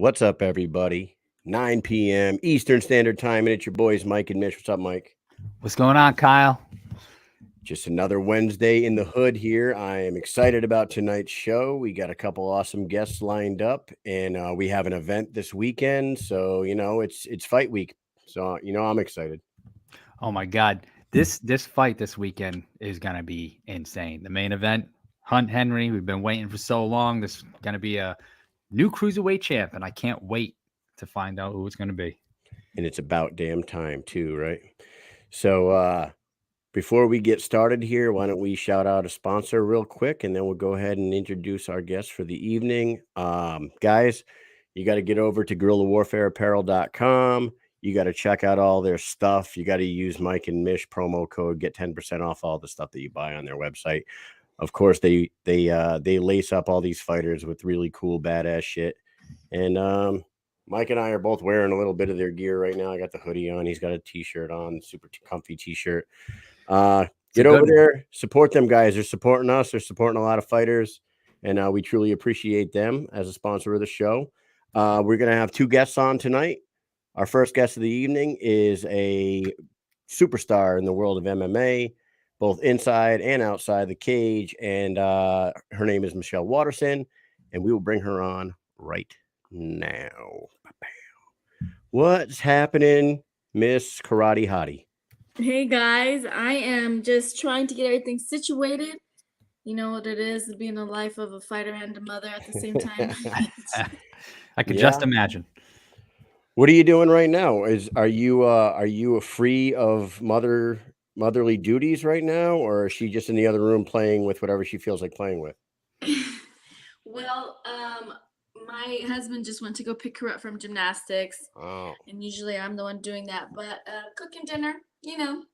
What's up, everybody? 9 p.m. Eastern Standard Time, and it's your boys, Mike and Mish. What's up, Mike? What's going on, Kyle? Just another Wednesday in the hood here. I am excited about tonight's show. We got a couple awesome guests lined up, and we have an event this weekend. So, it's fight week. So, I'm excited. Oh my God, this fight this weekend is gonna be insane. The main event, Hunt Henry. We've been waiting for so long. This is gonna be a new cruiserweight champ, and I can't wait to find out who it's gonna be. And it's about damn time, too, right? So, before we get started here, why don't we shout out a sponsor real quick, and then we'll go ahead and introduce our guests for the evening. Guys, you got to get over to guerrillawarfareapparel.com. You got to check out all their stuff. You got to use Mike and Mish promo code, get 10% off all the stuff that you buy on their website. Of course, they lace up all these fighters with really cool, badass shit. And Mike and I are both wearing a little bit of their gear right now. I got the hoodie on. He's got a t-shirt on, super comfy t-shirt. Get over there, support them guys. They're supporting us. They're supporting a lot of fighters, and we truly appreciate them as a sponsor of the show. We're going to have two guests on tonight. Our first guest of the evening is a superstar in the world of MMA, both inside and outside the cage, and her name is Michelle Waterson, and we will bring her on right now. What's happening, Miss Karate Hottie? Hey guys, I am just trying to get everything situated. You know what it is, being a life of a fighter and a mother at the same time. I could just imagine. What are you doing right now? Are you free of motherly duties right now, or is she just in the other room playing with whatever she feels like playing with? Well, my husband just went to go pick her up from gymnastics. Oh. And usually I'm the one doing that, but cooking dinner, you know.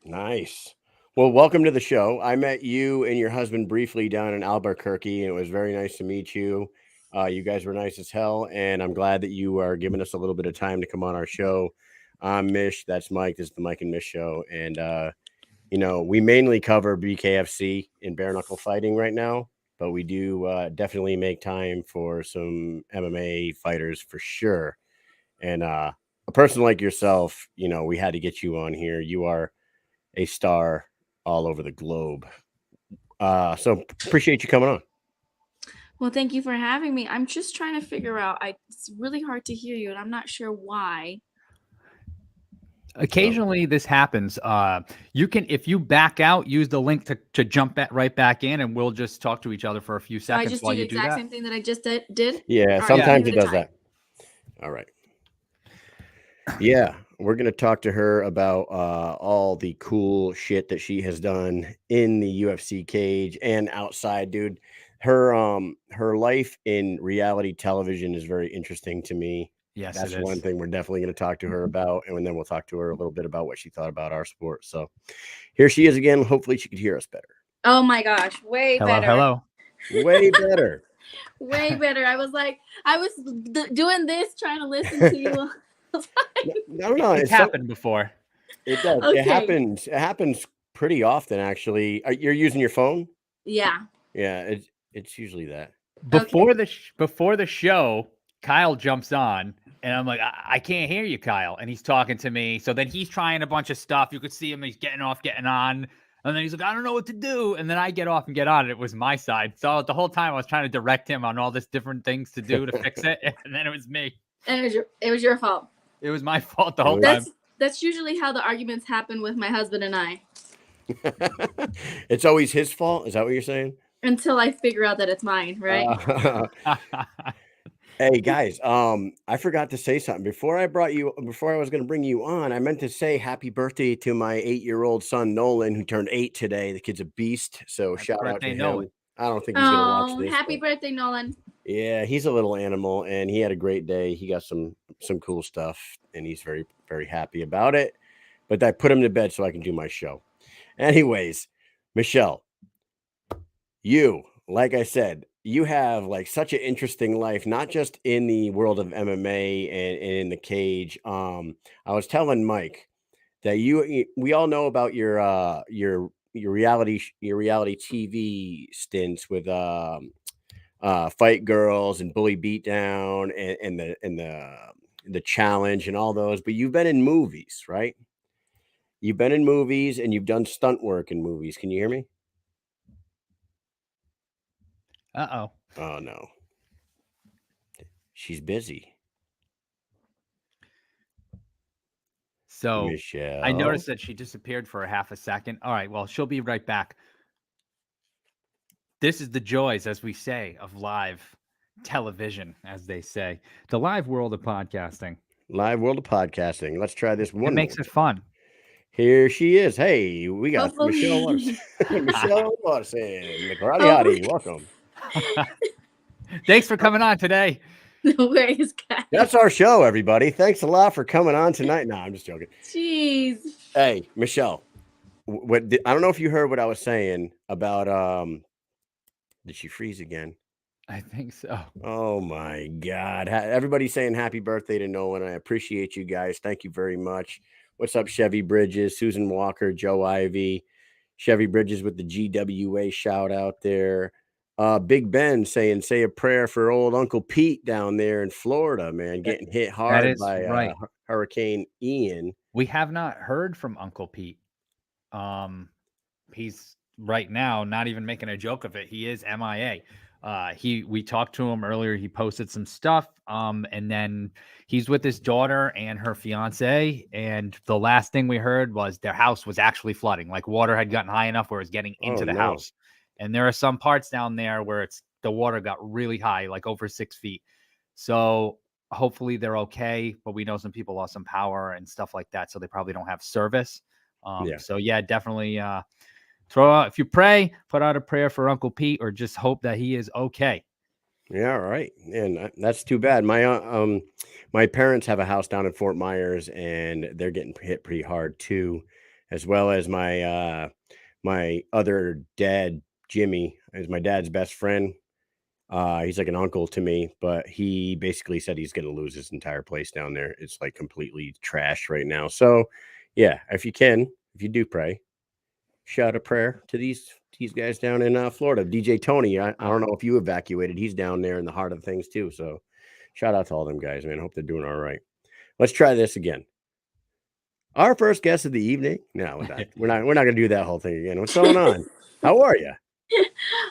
Nice. Well, welcome to the show. I met you and your husband briefly down in Albuquerque, and it was very nice to meet you. You guys were nice as hell, and I'm glad that you are giving us a little bit of time to come on our show. I'm Mish. That's Mike. This is the Mike and Mish show, and we mainly cover BKFC in bare knuckle fighting right now. But we do definitely make time for some MMA fighters for sure. And a person like yourself, we had to get you on here. You are a star all over the globe. So appreciate you coming on. Well, thank you for having me. I'm just trying to figure out. It's really hard to hear you, and I'm not sure why. Occasionally this happens. You can, if you back out, use the link to jump right back in, and we'll just talk to each other for a few seconds. I just do the exact same thing that I just did. Yeah, sometimes it does that. All right. Yeah, we're going to talk to her about all the cool shit that she has done in the UFC cage and outside, dude. Her life in reality television is very interesting to me. Yes, that's one thing we're definitely going to talk to her about, and then we'll talk to her a little bit about what she thought about our sport. So here she is again. Hopefully she could hear us better. Oh my gosh, way better. Hello. Way better. Way better. I was doing this, trying to listen to you. No, it's happened before. It does. Okay. It happens pretty often, actually. You're using your phone? Yeah. Yeah, it's usually that. Before the show, Kyle jumps on, and I'm like, I can't hear you, Kyle. And he's talking to me. So then he's trying a bunch of stuff. You could see him. He's getting off, getting on. And then he's like, I don't know what to do. And then I get off and get on. And it was my side. So the whole time I was trying to direct him on all this different things to do to fix it. And then it was me. And it was your fault. It was my fault the whole time. That's usually how the arguments happen with my husband and I. It's always his fault? Is that what you're saying? Until I figure out that it's mine, right? Hey guys, I forgot to say something before I was going to bring you on. I meant to say happy birthday to my 8-year-old son Nolan, who turned 8 today. The kid's a beast, so shout out to him. Nolan. I don't think he's going to watch this. Happy birthday, Nolan. Yeah, he's a little animal, and he had a great day. He got some cool stuff, and he's very, very happy about it. But I put him to bed so I can do my show. Anyways, Michelle, you, like I said, you have like such an interesting life, not just in the world of MMA and in the cage. I was telling Mike that we all know about your reality TV stints with Fight Girls and Bully Beatdown and the Challenge and all those. But you've been in movies, right? You've been in movies and you've done stunt work in movies. Can you hear me? Uh-oh. Oh no. She's busy. So Michelle. I noticed that she disappeared for a half a second. All right, well, she'll be right back. This is the joys, as we say, of live television, as they say. The live world of podcasting. Live world of podcasting. Let's try this one It makes more it fun. Here she is. Hey, we got Michelle Hopefully. Waterson. Michelle Waterson, the Karate Oh. Hottie. Welcome. Thanks for coming on today. No worries, guys. That's our show, everybody. Thanks a lot for coming on tonight. No, I'm just joking. Jeez. Hey, Michelle. I don't know if you heard what I was saying about did she freeze again? I think so. Oh my God. Everybody's saying happy birthday to Nolan. I appreciate you guys. Thank you very much. What's up, Chevy Bridges, Susan Walker, Joe Ivy, Chevy Bridges with the GWA shout out there. Big Ben saying, say a prayer for old Uncle Pete down there in Florida, man, getting hit hard by right. Hurricane Ian. We have not heard from Uncle Pete. He's right now not even making a joke of it. He is MIA. We talked to him earlier. He posted some stuff. And then he's with his daughter and her fiance. And the last thing we heard was their house was actually flooding. Like water had gotten high enough where it was getting into the house. And there are some parts down there where the water got really high, like over 6 feet. So hopefully they're okay. But we know some people lost some power and stuff like that. So they probably don't have service. So yeah, definitely throw out, if you pray, put out a prayer for Uncle Pete, or just hope that he is okay. Yeah, right. And that's too bad. My parents have a house down in Fort Myers, and they're getting hit pretty hard too, as well as my other dad, Jimmy, is my dad's best friend. He's like an uncle to me, but he basically said he's going to lose his entire place down there. It's like completely trashed right now. So, yeah, if you do pray, shout a prayer to these guys down in Florida. DJ Tony, I don't know if you evacuated. He's down there in the heart of things too. So, shout out to all them guys, man. Hope they're doing all right. Let's try this again. Our first guest of the evening. No, we're not going to do that whole thing again. What's going on? How are you?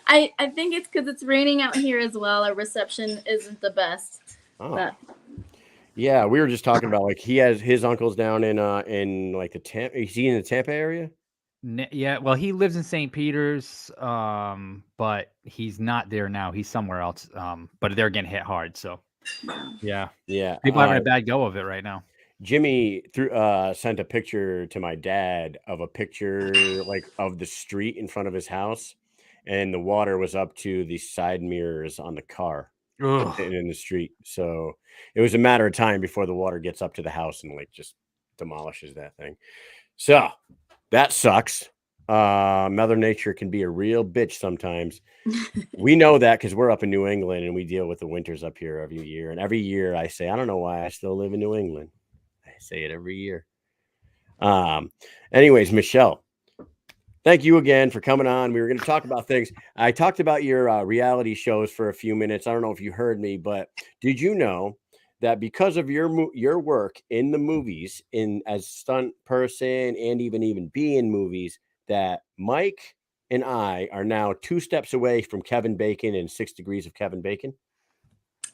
I think it's because it's raining out here as well. Our reception isn't the best. Oh. But Yeah, we were just talking about like he has his uncles down in like the Tampa. Is he in the Tampa area? Yeah, well, he lives in St. Peter's, but he's not there now. He's somewhere else. But they're getting hit hard. So yeah, people having a bad go of it right now. Jimmy sent a picture to my dad of a picture like of the street in front of his house, and the water was up to the side mirrors on the car in the street. So it was a matter of time before the water gets up to the house and like just demolishes that thing. So that sucks. Mother Nature can be a real bitch sometimes. We know that because we're up in New England and we deal with the winters up here every year. And every year I say, I don't know why I still live in New England. I say it every year. Anyways, Michelle, thank you again for coming on. We were going to talk about things. I talked about your reality shows for a few minutes. I don't know if you heard me, but did you know that because of your work in the movies, as stunt person and even be in movies, that Mike and I are now 2 steps away from Kevin Bacon and 6 Degrees of Kevin Bacon?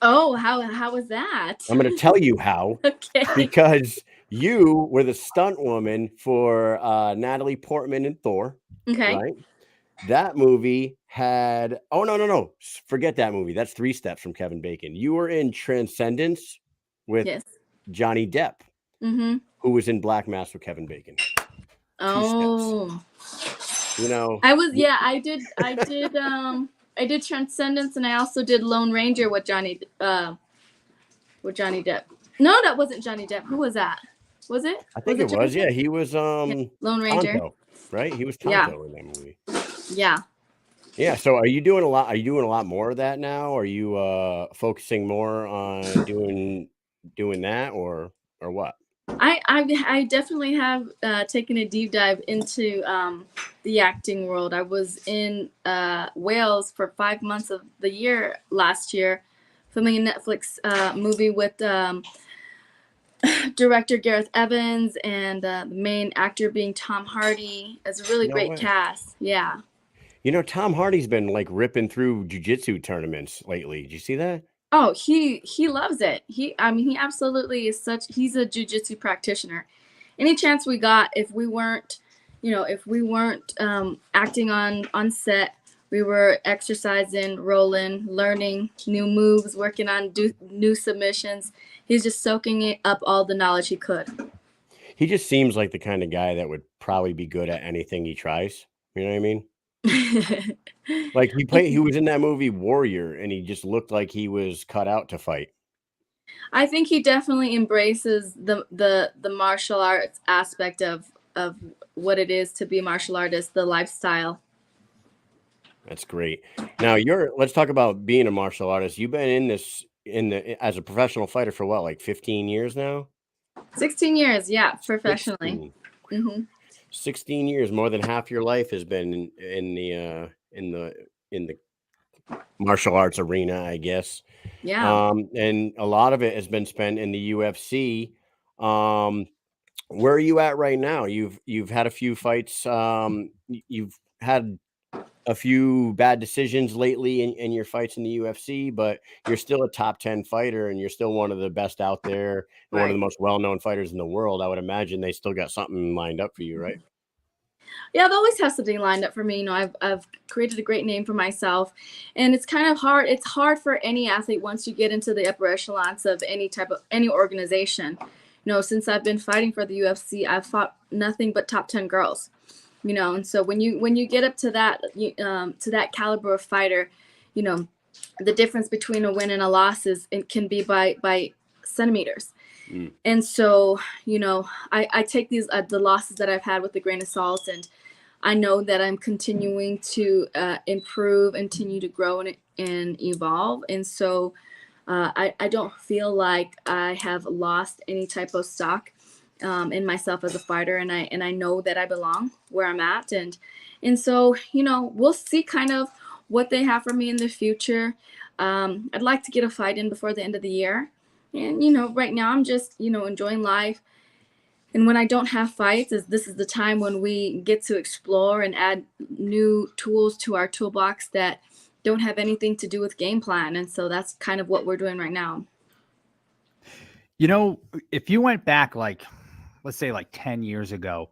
Oh, how was that? I'm going to tell you how. Okay. Because you were the stunt woman for Natalie Portman in Thor. Okay. Right? That movie had... Oh, no. Forget that movie. That's 3 steps from Kevin Bacon. You were in Transcendence with Johnny Depp, who was in Black Mass with Kevin Bacon. 2 steps. You know... I did Transcendence, and I also did Lone Ranger with Johnny Depp. No, that wasn't Johnny Depp. Who was that? Was it? I think it was. Yeah, he was Lone Ranger. Tonto, right? He was Tonto in that movie. Yeah. Yeah. So are you doing a lot? Are you doing a lot more of that now? Are you focusing more on doing that or what? I definitely have taken a deep dive into the acting world. I was in Wales for 5 months of the year last year, filming a Netflix movie with director Gareth Evans and the main actor being Tom Hardy. It's a really No great way. cast. Yeah. You know, Tom Hardy's been like ripping through jiu-jitsu tournaments lately. Did you see that? Oh, he loves it. He absolutely is he's a jujitsu practitioner. Any chance we got, if we weren't, if we weren't acting on set, we were exercising, rolling, learning new moves, working on new submissions. He's just soaking it up all the knowledge he could. He just seems like the kind of guy that would probably be good at anything he tries. You know what I mean? Like he was in that movie Warrior, and he just looked like he was cut out to fight. I think he definitely embraces the martial arts aspect of what it is to be a martial artist, the lifestyle. That's great. Now let's talk about being a martial artist. You've been in this as a professional fighter for what, like 15 years now? 16 years, yeah, professionally. 16. Mm-hmm. 16 years, more than half your life has been in the martial arts arena, I guess. Yeah. And a lot of it has been spent in the UFC. Where are you at right now? You've had a few fights. You've had a few bad decisions lately in your fights in the UFC, but you're still a top 10 fighter, and you're still one of the best out there and one of Right. the most well-known fighters in the world. I would imagine they still got something lined up for you, right? Yeah, I've always had something lined up for me. I've created a great name for myself, and it's kind of hard. It's hard for any athlete once you get into the upper echelons of any organization. Since I've been fighting for the UFC, I've fought nothing but top 10 girls. And so when you get up to that caliber of fighter, the difference between a win and a loss it can be by centimeters. And so, I take the losses that I've had with a grain of salt, and I know that I'm continuing to improve, continue to grow and evolve. And so I don't feel like I have lost any type of stock in myself as a fighter, and I know that I belong where I'm at, and so we'll see kind of what they have for me in the future. I'd like to get a fight in before the end of the year, and right now I'm just enjoying life. And when I don't have fights, this is the time when we get to explore and add new tools to our toolbox that don't have anything to do with game plan, and so that's kind of what we're doing right now. If you went back let's say 10 years ago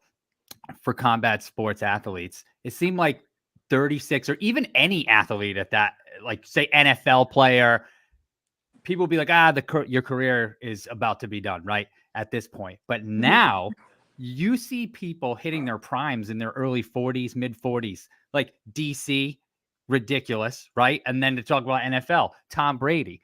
for combat sports athletes, it seemed like 36 or even any athlete at that, like say NFL player, people would be like, your career is about to be done, right? At this point. But now you see people hitting their primes in their early 40s, mid 40s, like DC, ridiculous, right? And then to talk about NFL, Tom Brady,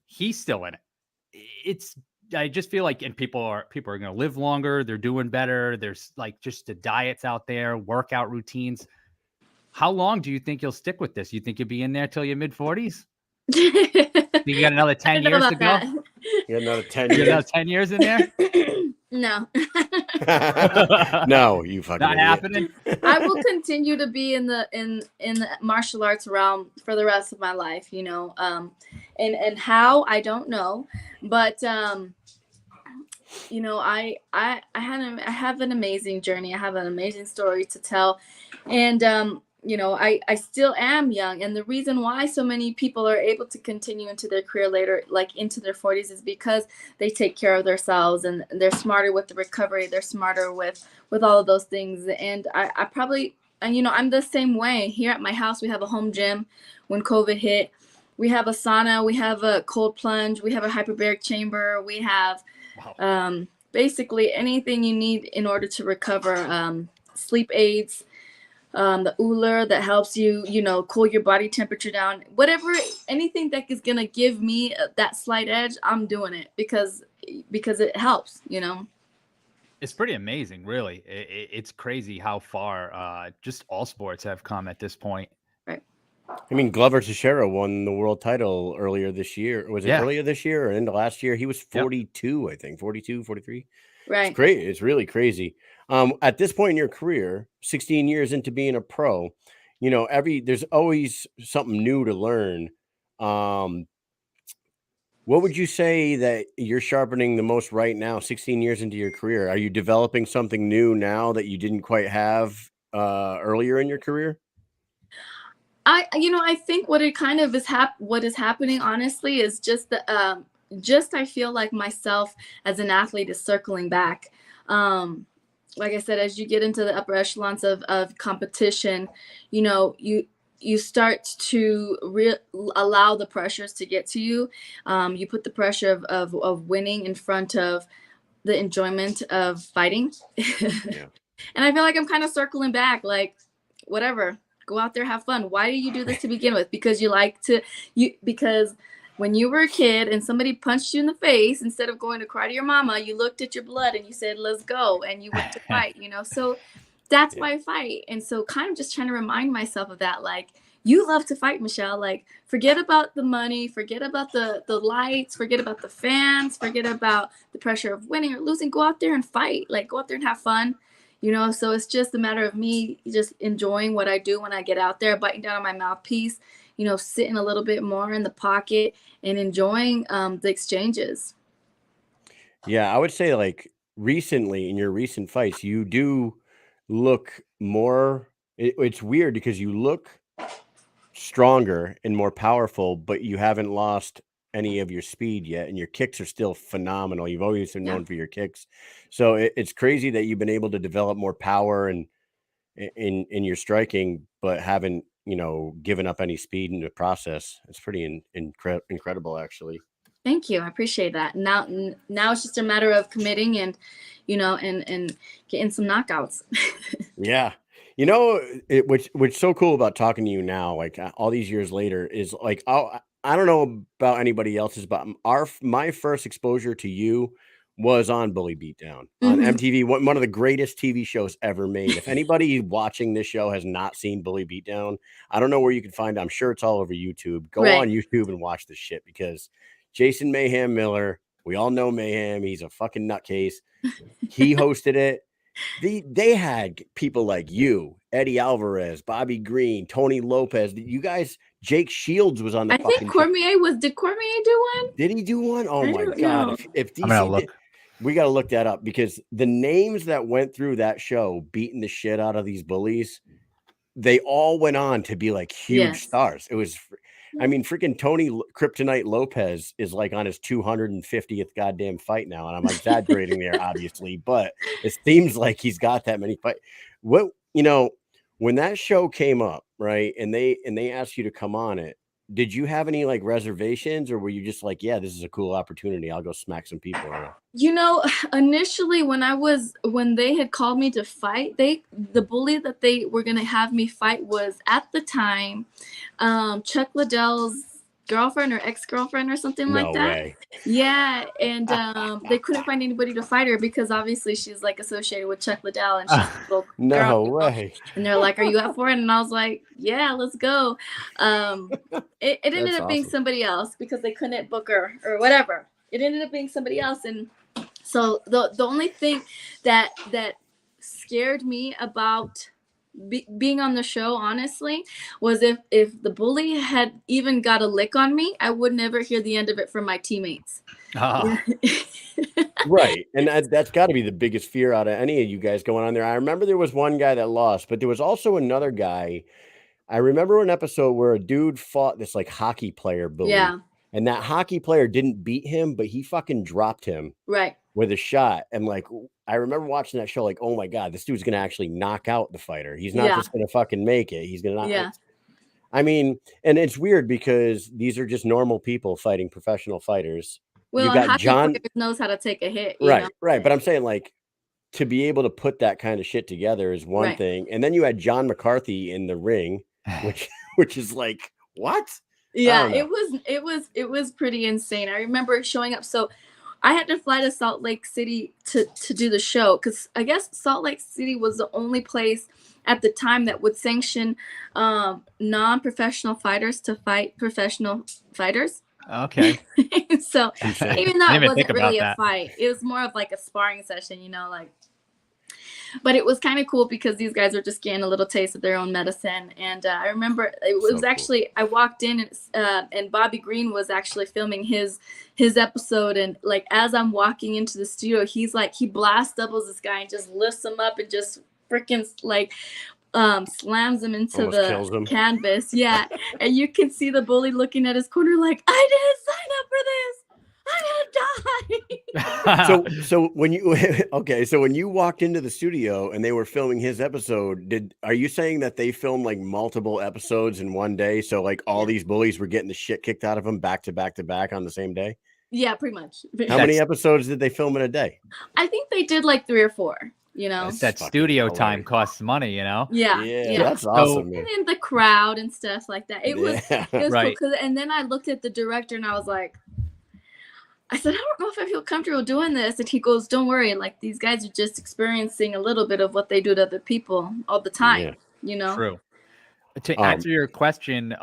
he's still in it. I just feel like, and people are going to live longer. They're doing better. There's just the diets out there, workout routines. How long do you think you'll stick with this? You think you'll be in there till your mid 40s? You got another 10 years to go? You got another 10 years? You got another 10 years in there? No. No, you fucking not idiot. happening. I will continue to be in the martial arts realm for the rest of my life, and how I don't know, but I have an amazing journey. I have an amazing story to tell, and I still am young, and the reason why so many people are able to continue into their career later, like into their 40s, is because they take care of themselves, and they're smarter with the recovery. They're smarter with all of those things. And I probably, I'm the same way. Here at my house, we have a home gym. When COVID hit, we have a sauna, we have a cold plunge, we have a hyperbaric chamber, we have basically anything you need in order to recover. Sleep aids, the Uller that helps you, cool your body temperature down. Whatever, anything that is gonna give me that slight edge, I'm doing it because it helps. It's pretty amazing, really. It's crazy how far just all sports have come at this point. Right. I mean, Glover Teixeira won the world title earlier this year. Was it earlier this year or into last year? He was 42, I think, 42, 43. Right. great. It's really crazy. At this point in your career, 16 years into being a pro, there's always something new to learn. What would you say that you're sharpening the most right now, 16 years into your career? Are you developing something new now that you didn't quite have earlier in your career? I think what it kind of is what is happening honestly is just I feel like myself as an athlete is circling back. Like I said, as you get into the upper echelons of competition, you start to allow the pressures to get to you. You put the pressure of winning in front of the enjoyment of fighting. Yeah. And I feel like I'm kind of circling back, like, whatever, go out there, have fun. Why do you do this to begin with? Because because when you were a kid and somebody punched you in the face, instead of going to cry to your mama, you looked at your blood and you said, let's go. And you went to fight, So that's why I fight. And so kind of just trying to remind myself of that, like, you love to fight, Michelle. Like, forget about the money, forget about the lights, forget about the fans, forget about the pressure of winning or losing. Go out there and fight. Like, go out there and have fun. So it's just a matter of me just enjoying what I do when I get out there, biting down on my mouthpiece, sitting a little bit more in the pocket and enjoying the exchanges. Yeah, I would say, like, recently in your recent fights, you do look more. It's weird because you look stronger and more powerful, but you haven't lost any of your speed yet, and your kicks are still phenomenal. You've always been known for your kicks, so it's crazy that you've been able to develop more power and in your striking, but haven't given up any speed in the process. It's pretty incredible, actually. Thank you. I appreciate that. Now it's just a matter of committing and and getting some knockouts. Yeah. What's so cool about talking to you now, like, all these years later, is like, I don't know about anybody else's, but my first exposure to you was on Bully Beatdown on Mhm. MTV, one of the greatest TV shows ever made. If anybody watching this show has not seen Bully Beatdown, I don't know where you can find it. I'm sure it's all over YouTube. Go Right. on YouTube and watch this shit, because Jason Mayhem Miller, we all know Mayhem. He's a fucking nutcase. He hosted it. They had people like you, Eddie Alvarez, Bobby Green, Tony Lopez. You guys, Jake Shields was on the I think fucking show. did Cormier do one? Did he do one? Oh I my don't God. know. If I'm gonna DC look. did, we got to look that up, because the names that went through that show beating the shit out of these bullies, they all went on to be like huge Yes. stars. It was, I mean, freaking Tony Kryptonite Lopez is like on his 250th goddamn fight now. And I'm exaggerating there, obviously, but it seems like he's got that many fights. When that show came up, right, and they asked you to come on it, did you have any like reservations, or were you just like, yeah, this is a cool opportunity, I'll go smack some people around? Initially when they had called me to fight, the bully that they were gonna have me fight was at the time Chuck Liddell's girlfriend or ex-girlfriend or something like No that. way. Yeah, and they couldn't find anybody to fight her because obviously she's like associated with Chuck Liddell and she's a little No girl, way. And they're like, "Are you up for it?" And I was like, "Yeah, let's go." It ended That's up being awesome. somebody else because they couldn't book her or whatever. It ended up being somebody else, and so the only thing that scared me about being on the show, honestly, was if the bully had even got a lick on me, I would never hear the end of it from my teammates. Oh. Right. And that's got to be the biggest fear out of any of you guys going on there. I remember there was one guy that lost, but there was also another guy. I remember an episode where a dude fought this like hockey player bully. Yeah. And that hockey player didn't beat him, but he fucking dropped him Right. with a shot. And like, I remember watching that show, like, oh my God, this dude's going to actually knock out the fighter. He's not just going to fucking make it. He's going to not. Yeah. I mean, and it's weird because these are just normal people fighting professional fighters. Well, You a got hockey John. player knows how to take a hit. Right. But I'm saying, like, to be able to put that kind of shit together is one thing. And then you had John McCarthy in the ring, which is like, what? Yeah, it was pretty insane. I remember showing up. So I had to fly to Salt Lake City to do the show because I guess Salt Lake City was the only place at the time that would sanction non-professional fighters to fight professional fighters. Okay. So Insane. even though I it didn't even think wasn't really about a that. fight, it was more of like a sparring session, like. But it was kind of cool because these guys were just getting a little taste of their own medicine. And I remember it was So actually, I walked in and Bobby Green was actually filming his episode. And like, as I'm walking into the studio, he's like, he blast doubles this guy and just lifts him up and just freaking like slams him into Almost kills the him. canvas. Yeah. And you can see the bully looking at his corner like, I didn't sign up for this. I'm gonna die. So when you so when you walked into the studio and they were filming his episode, are you saying that they filmed like multiple episodes in one day? So like all these bullies were getting the shit kicked out of them back to back to back on the same day? Yeah, pretty much. How many episodes did they film in a day? I think they did like 3 or 4. That studio time costs money, Yeah, that's awesome, man. And then the crowd and stuff like that. It was right. cool. And then I looked at the director and I was like, I said, I don't know if I feel comfortable doing this. And he goes, don't worry. Like, these guys are just experiencing a little bit of what they do to other people all the time, True. To answer your question,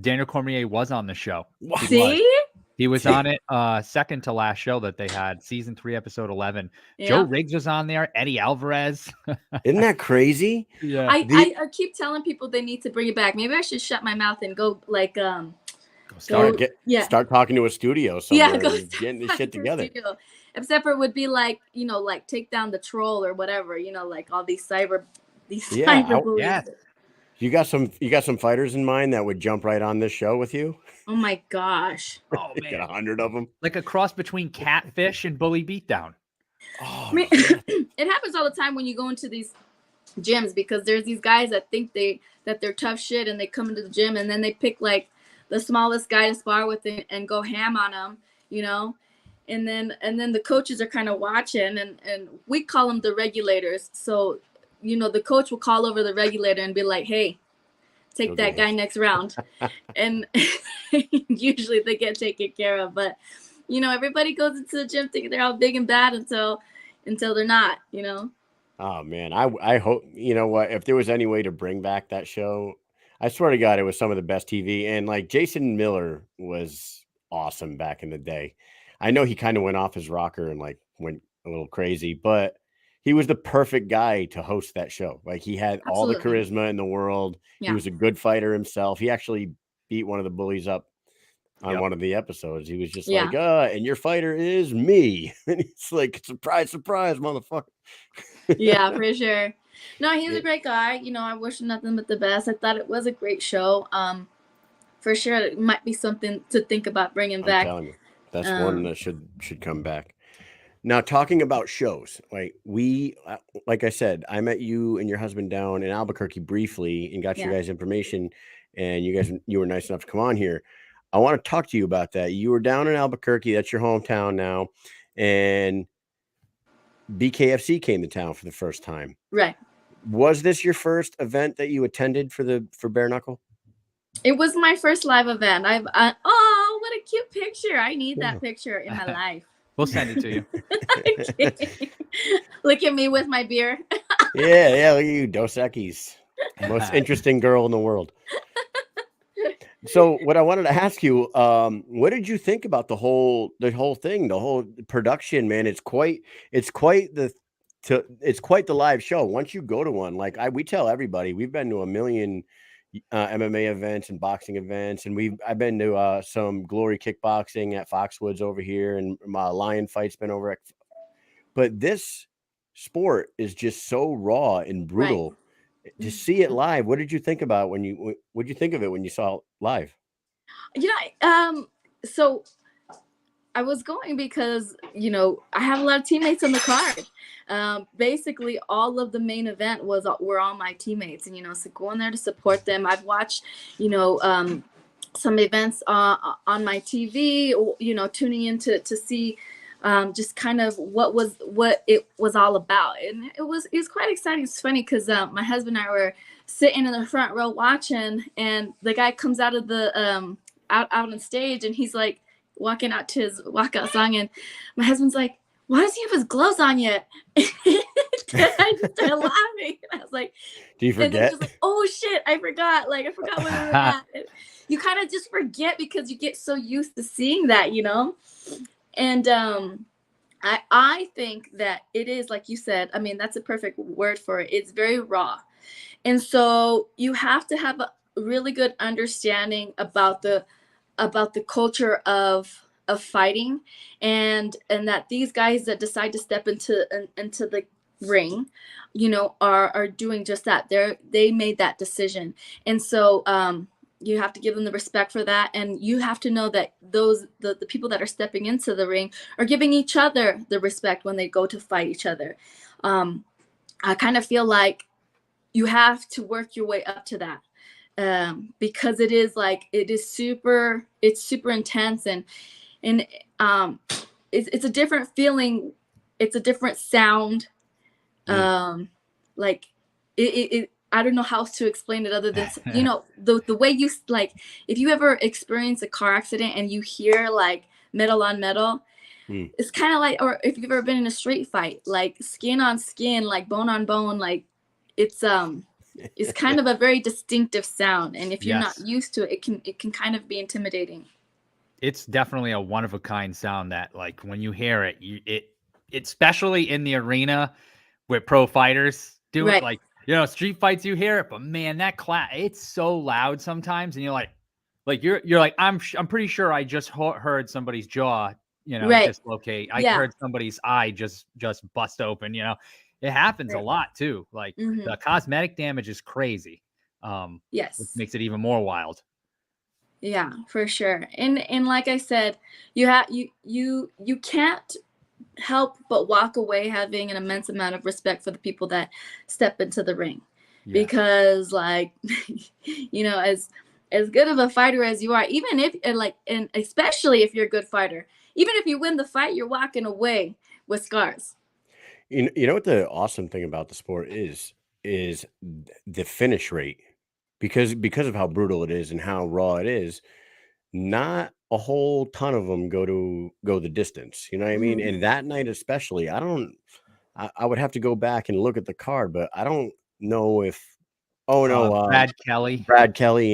Daniel Cormier was on the show. He was on it second to last show that they had, season 3, episode 11. Yeah. Joe Riggs was on there. Eddie Alvarez. Isn't that crazy? Yeah. I keep telling people they need to bring it back. Maybe I should shut my mouth and go like start talking to a studio somewhere. Getting this shit together. Except for it would be like, like take down the troll or whatever, like all these cyber bullies. Yeah. You got some fighters in mind that would jump right on this show with you? Oh my gosh. Oh man. Get 100 of them. Like a cross between Catfish and Bully Beatdown. Oh, I mean, it happens all the time when you go into these gyms because there's these guys that think that they're tough shit and they come into the gym and then they pick like the smallest guy to spar with and go ham on them, and then the coaches are kind of watching and we call them the regulators. So, the coach will call over the regulator and be like, hey, take that guy next round. And usually they get taken care of. But, everybody goes into the gym thinking they're all big and bad until they're not, Oh, man. I hope, what, if there was any way to bring back that show, I swear to God, it was some of the best TV. And like Jason Miller was awesome back in the day. I know he kind of went off his rocker and like went a little crazy, but he was the perfect guy to host that show. Like he had all the charisma in the world. Yeah. He was a good fighter himself. He actually beat one of the bullies up on one of the episodes. He was just like, and your fighter is me. And it's like, surprise, surprise, motherfucker. Yeah, for sure. No, he's a great guy. I wish him nothing but the best. I thought it was a great show. For sure, it might be something to think about bringing back. I'm telling you, that's one that should come back. Now, talking about shows, like I said, I met you and your husband down in Albuquerque briefly and got your guys' information, and you were nice enough to come on here. I want to talk to you about that. You were down in Albuquerque. That's your hometown now, and BKFC came to town for the first time. Right. Was this your first event that you attended for Bare Knuckle? It was my first live event. Oh, what a cute picture. I need that picture in my life. We'll send it to you. Okay. Look at me with my beer. Yeah, look at you, Dos Equis. Most interesting girl in the world. So what I wanted to ask you, what did you think about the whole thing, the whole production, man? It's quite the live show. Once you go to one, like we tell everybody, we've been to a million MMA events and boxing events, and I've been to some Glory Kickboxing at Foxwoods over here, and my Lion Fight's been over. But this sport is just so raw and brutal. Right. To see it live, what did you think about what did you think of it when you saw it live? So I was going because I have a lot of teammates on the card. Basically, all of the main event were all my teammates, and so going there to support them. I've watched some events on my TV, tuning in to see just kind of what it was all about, and it was quite exciting. It's funny because my husband and I were sitting in the front row watching, and the guy comes out of the out on stage, and he's like walking out to his walkout song, and my husband's like, why does he have his gloves on yet? Because I just started laughing. And I was like, Do you and then forget? just like, oh shit, I forgot. Like, I forgot where we were at. And you kind of just forget because you get so used to seeing that, you know? And I think that it is, like you said, I mean, that's a perfect word for it. It's very raw. And so you have to have a really good understanding about the culture of fighting, and that these guys that decide to step into the ring, you know, are doing just that. They made that decision. And so you have to give them the respect for that, and you have to know that the people that are stepping into the ring are giving each other the respect when they go to fight each other. I kind of feel like you have to work your way up to that, because it's super intense, and it's a different feeling. It's a different sound. Like it I don't know how to explain it other than, you know, the way you, like, if you ever experience a car accident and you hear like metal on metal, it's kind of like, or if you've ever been in a street fight, like skin on skin, like bone on bone, like it's kind of a very distinctive sound, and if you're not used to it, it can kind of be intimidating. It's definitely a one of a kind sound that, like, when you hear it, especially in the arena where pro fighters do it, like, you know, street fights, you hear it, but man, that it's so loud sometimes, and you're like you're like, I'm pretty sure I just heard somebody's jaw, you know, dislocate. I heard somebody's eye just bust open. You know, it happens a lot too. Like the cosmetic damage is crazy. Which makes it even more wild. Yeah, for sure. And like I said, you can't help but walk away having an immense amount of respect for the people that step into the ring. Because, like, you know, as good of a fighter as you are, even if, and especially if you're a good fighter, even if you win the fight, you're walking away with scars. You know what the awesome thing about the sport is the finish rate, because of how brutal it is and how raw it is. Not a whole ton of them go the distance. You know what I mean? And that night especially, I would have to go back and look at the card, but I don't know if Brad Kelly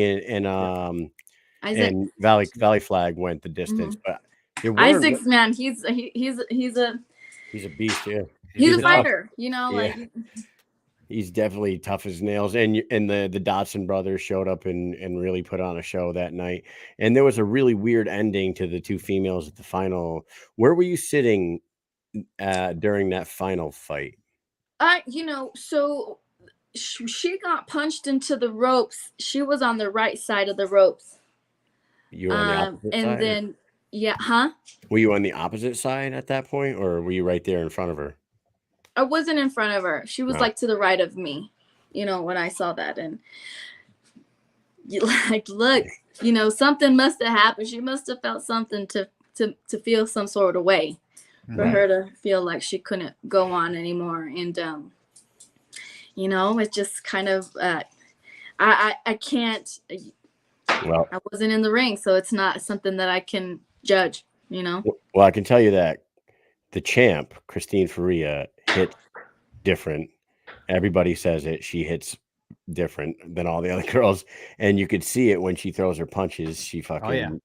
and Valley Flag went the distance, but Isaac's, man, he's a beast. Yeah, he's a fighter. You know, like. He's definitely tough as nails, and the Dotson brothers showed up and really put on a show that night. And there was a really weird ending to the two females at the final. Where were you sitting during that final fight? You know, so she got punched into the ropes. She was on the right side of the ropes. You were on the opposite side? And then, Were you on the opposite side at that point, or were you right there in front of her? I wasn't in front of her. She was like to the right of me, you know, when I saw that. And like, look, you know, something must have happened. She must have felt something to feel some sort of way for her to feel like she couldn't go on anymore. And, you know, it's just kind of, I can't, I wasn't in the ring, so it's not something that I can judge, you know? Well, I can tell you that the champ, Christine Faria, hit different. Everybody says it. She hits different than all the other girls, and you could see it when she throws her punches. She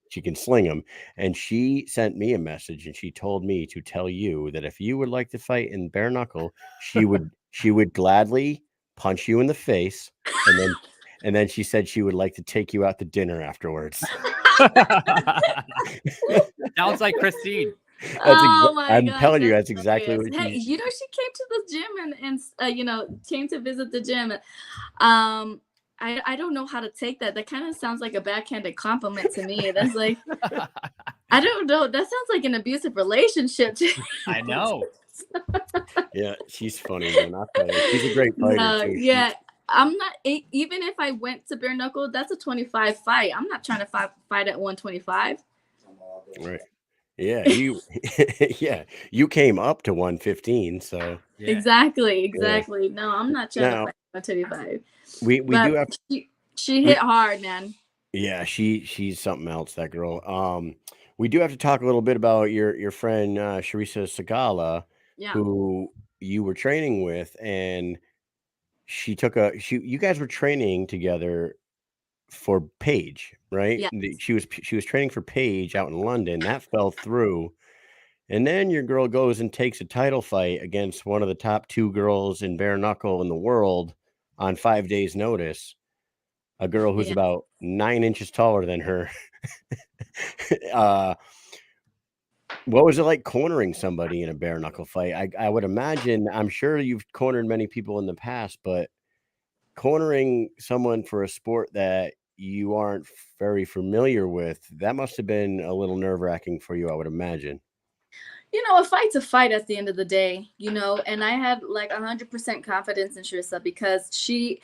she can sling them. And she sent me a message, and she told me to tell you that if you would like to fight in bare knuckle, she would gladly punch you in the face, and then she said she would like to take you out to dinner afterwards. Sounds like Christine. I'm telling you, that's exactly what she. Hey, you know, she came to the gym and you know, came to visit the gym. I don't know how to take that. That kind of sounds like a backhanded compliment to me. That's like, I don't know. That sounds like an abusive relationship. I know. Yeah, she's funny, man. She's a great fighter too. Yeah. I'm not, even if I went to bare knuckle, that's a 25 fight. I'm not trying to fight at 125. Right. Yeah, you came up to 115, so exactly. No, I'm not trying to fight 125. We do have she hit hard, man. Yeah, she's something else, that girl. We do have to talk a little bit about your friend Charissa Sagala, who you were training with, and you guys were training together for Paige, right? Yes. She was training for Paige out in London. That fell through. And then your girl goes and takes a title fight against one of the top 2 girls in bare knuckle in the world on 5 days notice. A girl who's Yeah. about 9 inches taller than her. What was it like cornering somebody in a bare knuckle fight? I would imagine, I'm sure you've cornered many people in the past, but cornering someone for a sport that you aren't very familiar with, that must have been a little nerve-wracking for you, I would imagine. A fight's a fight at the end of the day, and I had like 100% confidence in Sharissa because she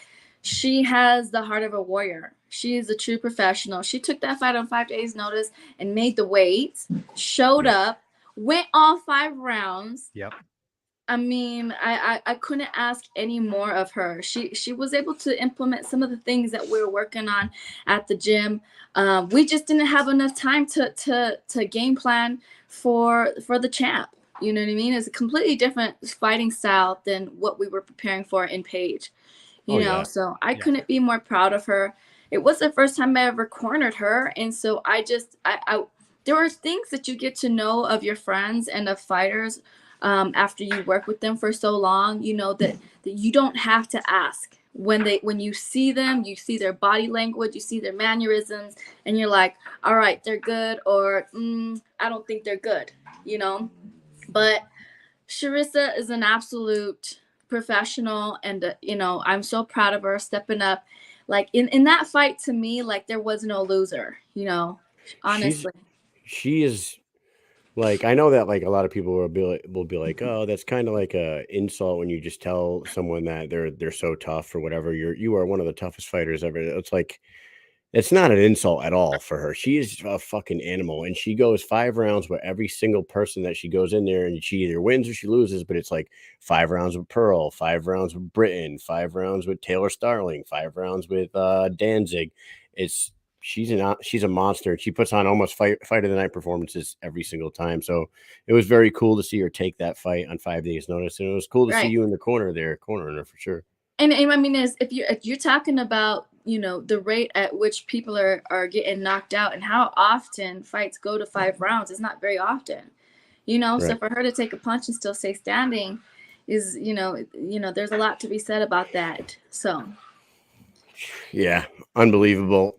has the heart of a warrior. She is a true professional. She took that fight on 5 days notice and made the weight, showed up, went all 5 rounds. Yep. I mean, I couldn't ask any more of her. She was able to implement some of the things that we were working on at the gym. We just didn't have enough time to game plan for the champ. You know what I mean? It's a completely different fighting style than what we were preparing for in Paige. So I couldn't be more proud of her. It was the first time I ever cornered her, and so I there are things that you get to know of your friends and of fighters after you work with them for so long, that you don't have to ask. When you see them, you see their body language, you see their mannerisms, and you're like, all right, they're good, or I don't think they're good, But Sharissa is an absolute professional, and I'm so proud of her stepping up. Like in that fight, to me, like there was no loser, honestly. She is. Like, I know that, like, a lot of people will be like, "Oh, that's kind of like a insult when you just tell someone that they're so tough or whatever. You are one of the toughest fighters ever." It's like, it's not an insult at all for her. She is a fucking animal, and she goes 5 rounds with every single person that she goes in there, and she either wins or she loses. But it's like 5 rounds with Pearl, 5 rounds with Britain, 5 rounds with Taylor Starling, 5 rounds with Danzig. She's a monster, and she puts on almost fight of the night performances every single time. So it was very cool to see her take that fight on 5 days notice, and it was cool to see you in the corner there, cornering her for sure. And I mean, if you're talking about the rate at which people are getting knocked out and how often fights go to 5 rounds, it's not very often, Right. So for her to take a punch and still stay standing is there's a lot to be said about that. So yeah, unbelievable.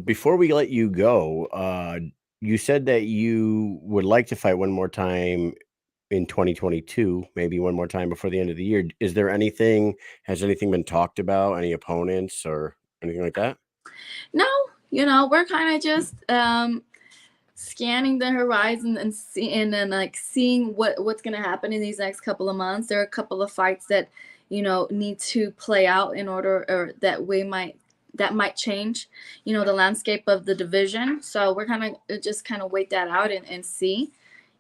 Before we let you go, you said that you would like to fight one more time in 2022, maybe one more time before the end of the year. Has anything been talked about? Any opponents or anything like that? No, we're kind of just scanning the horizon and seeing what's going to happen in these next couple of months. There are a couple of fights that need to play out in order, or that might change the landscape of the division. So we're kind of wait that out and see,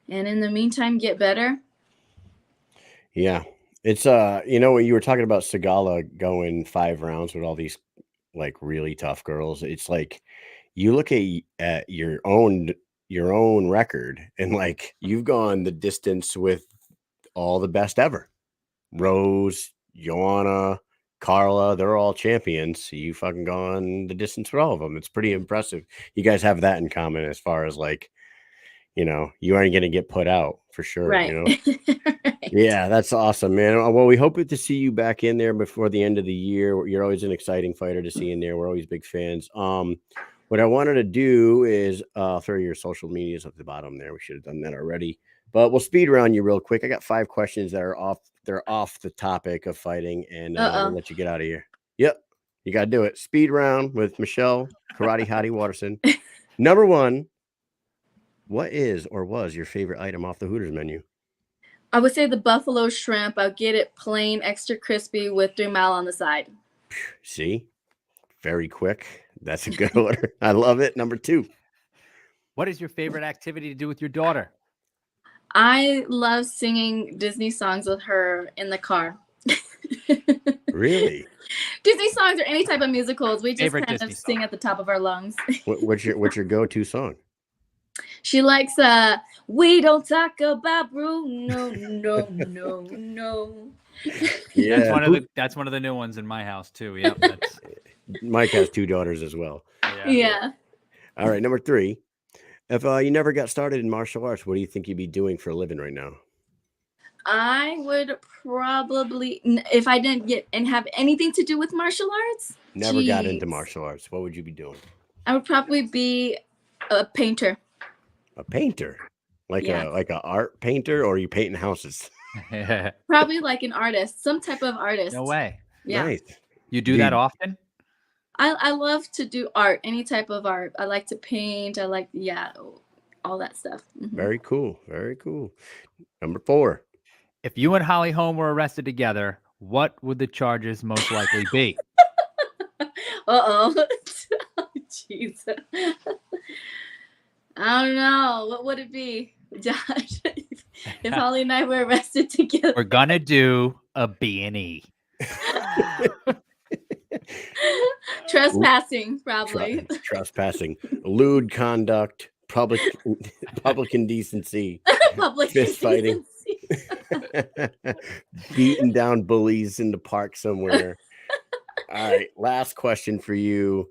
and in the meantime get better. Yeah, it's when you were talking about Segala going 5 rounds with all these like really tough girls, it's like you look at your own record, and like you've gone the distance with all the best ever. Rose, Joanna, Carla, they're all champions. You fucking gone the distance with all of them. It's pretty impressive. You guys have that in common as far as like, you aren't going to get put out for sure. Right. Right. Yeah, that's awesome, man. Well, we hope to see you back in there before the end of the year. You're always an exciting fighter to see in there. We're always big fans. What I wanted to do is throw your social medias at the bottom there. We should have done that already, but we'll speed around you real quick. I got 5 questions that are off the topic of fighting, and we'll let you get out of here. Yep, you got to do it. Speed round with Michelle, Karate Hottie Waterson. Number 1, what is or was your favorite item off the Hooters menu? I would say the buffalo shrimp. I'll get it plain, extra crispy with 3 mile on the side. See, very quick. That's a good order. I love it. Number 2. What is your favorite activity to do with your daughter? I love singing Disney songs with her in the car. Really? Disney songs or any type of musicals. We just Favorite kind Disney of sing song. at the top of our lungs. What's your go-to song? She likes we don't talk about Bruno, no. Yeah. That's one of the new ones in my house too. Yep. That's Mike has 2 daughters as well. Yeah. All right, number 3. If you never got started in martial arts, what do you think you'd be doing for a living right now? I would probably, if I didn't get and have anything to do with martial arts. Never got into martial arts. What would you be doing? I would probably be a painter. A painter? Like a art painter, or are you painting houses? Probably like an artist, some type of artist. No way. Yeah. Nice. You do that often? I love to do art, any type of art. I like to paint. I like, all that stuff. Mm-hmm. Very cool. Very cool. Number 4. If you and Holly Holm were arrested together, what would the charges most likely be? Uh-oh. Jeez. I don't know. What would it be, Josh? If Holly and I were arrested together. We're gonna do a B&E. Trespassing, probably. Trespassing, lewd conduct, public indecency, Public fist fighting, beating down bullies in the park somewhere. All right, last question for you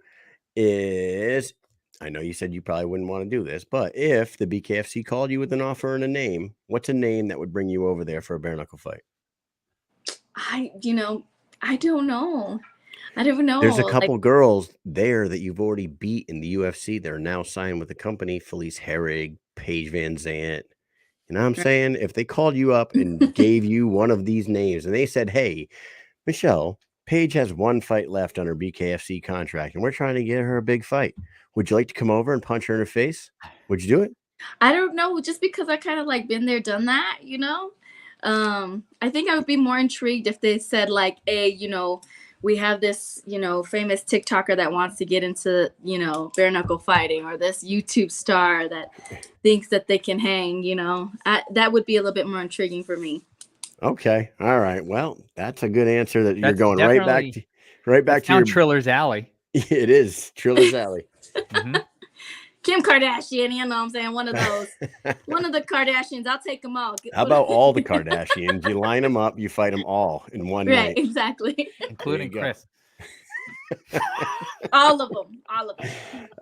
is, I know you said you probably wouldn't want to do this, but if the BKFC called you with an offer and a name, what's a name that would bring you over there for a bare knuckle fight? I don't know. I don't even know. There's a couple girls there that you've already beat in the UFC. They're now signed with the company. Felice Herrig, Paige Van Zant. You know what I'm saying? If they called you up and gave you one of these names and they said, hey, Michelle, Paige has 1 fight left on her BKFC contract and we're trying to get her a big fight. Would you like to come over and punch her in the face? Would you do it? I don't know. Just because I kind of like been there, done that, I think I would be more intrigued if they said like, hey, we have this, famous TikToker that wants to get into, bare knuckle fighting, or this YouTube star that thinks that they can hang, that would be a little bit more intriguing for me. Okay. All right. Well, that's a good answer. That you're going right back to your Triller's alley. It is Triller's alley. Mm-hmm. Kim Kardashian, you know what I'm saying? One of those. One of the Kardashians. I'll take them all. How about all the Kardashians? You line them up, you fight them all in one night. Right, exactly. Including Chris. All of them.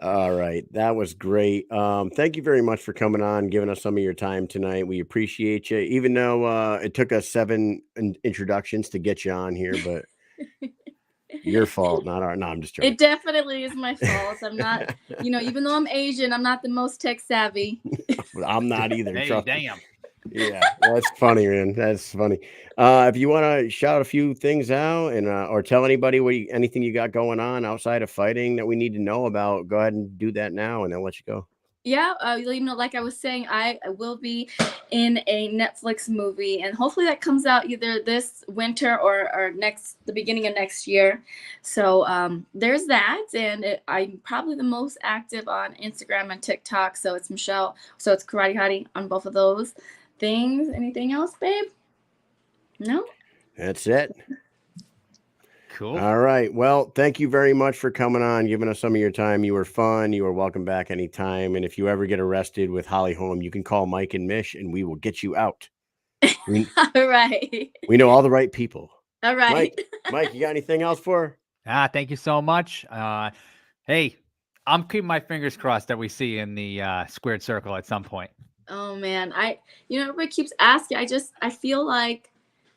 All right. That was great. Thank you very much for coming on, giving us some of your time tonight. We appreciate you, even though it took us 7 introductions to get you on here, but your fault, not our. No, I'm just joking. It definitely is my fault. I'm not, even though I'm Asian, I'm not the most tech savvy. I'm not either. Hey, damn. Yeah, that's funny, man. That's funny. If you want to shout a few things out and or tell anybody anything you got going on outside of fighting that we need to know about, go ahead and do that now, and then let you go. Yeah, like I was saying, I will be in a Netflix movie, and hopefully that comes out either this winter or the beginning of next year. So there's that, and I'm probably the most active on Instagram and TikTok. So it's Michelle. So it's Karate Hottie on both of those things. Anything else, babe? No? That's it. Cool. All right. Well, thank you very much for coming on, giving us some of your time. You were fun. You were welcome back anytime. And if you ever get arrested with Holly Holm, you can call Mike and Mish, and we will get you out. All right. We know all the right people. All right. Mike, you got anything else for her? Thank you so much. Hey, I'm keeping my fingers crossed that we see in the squared circle at some point. Oh man, everybody keeps asking. I feel like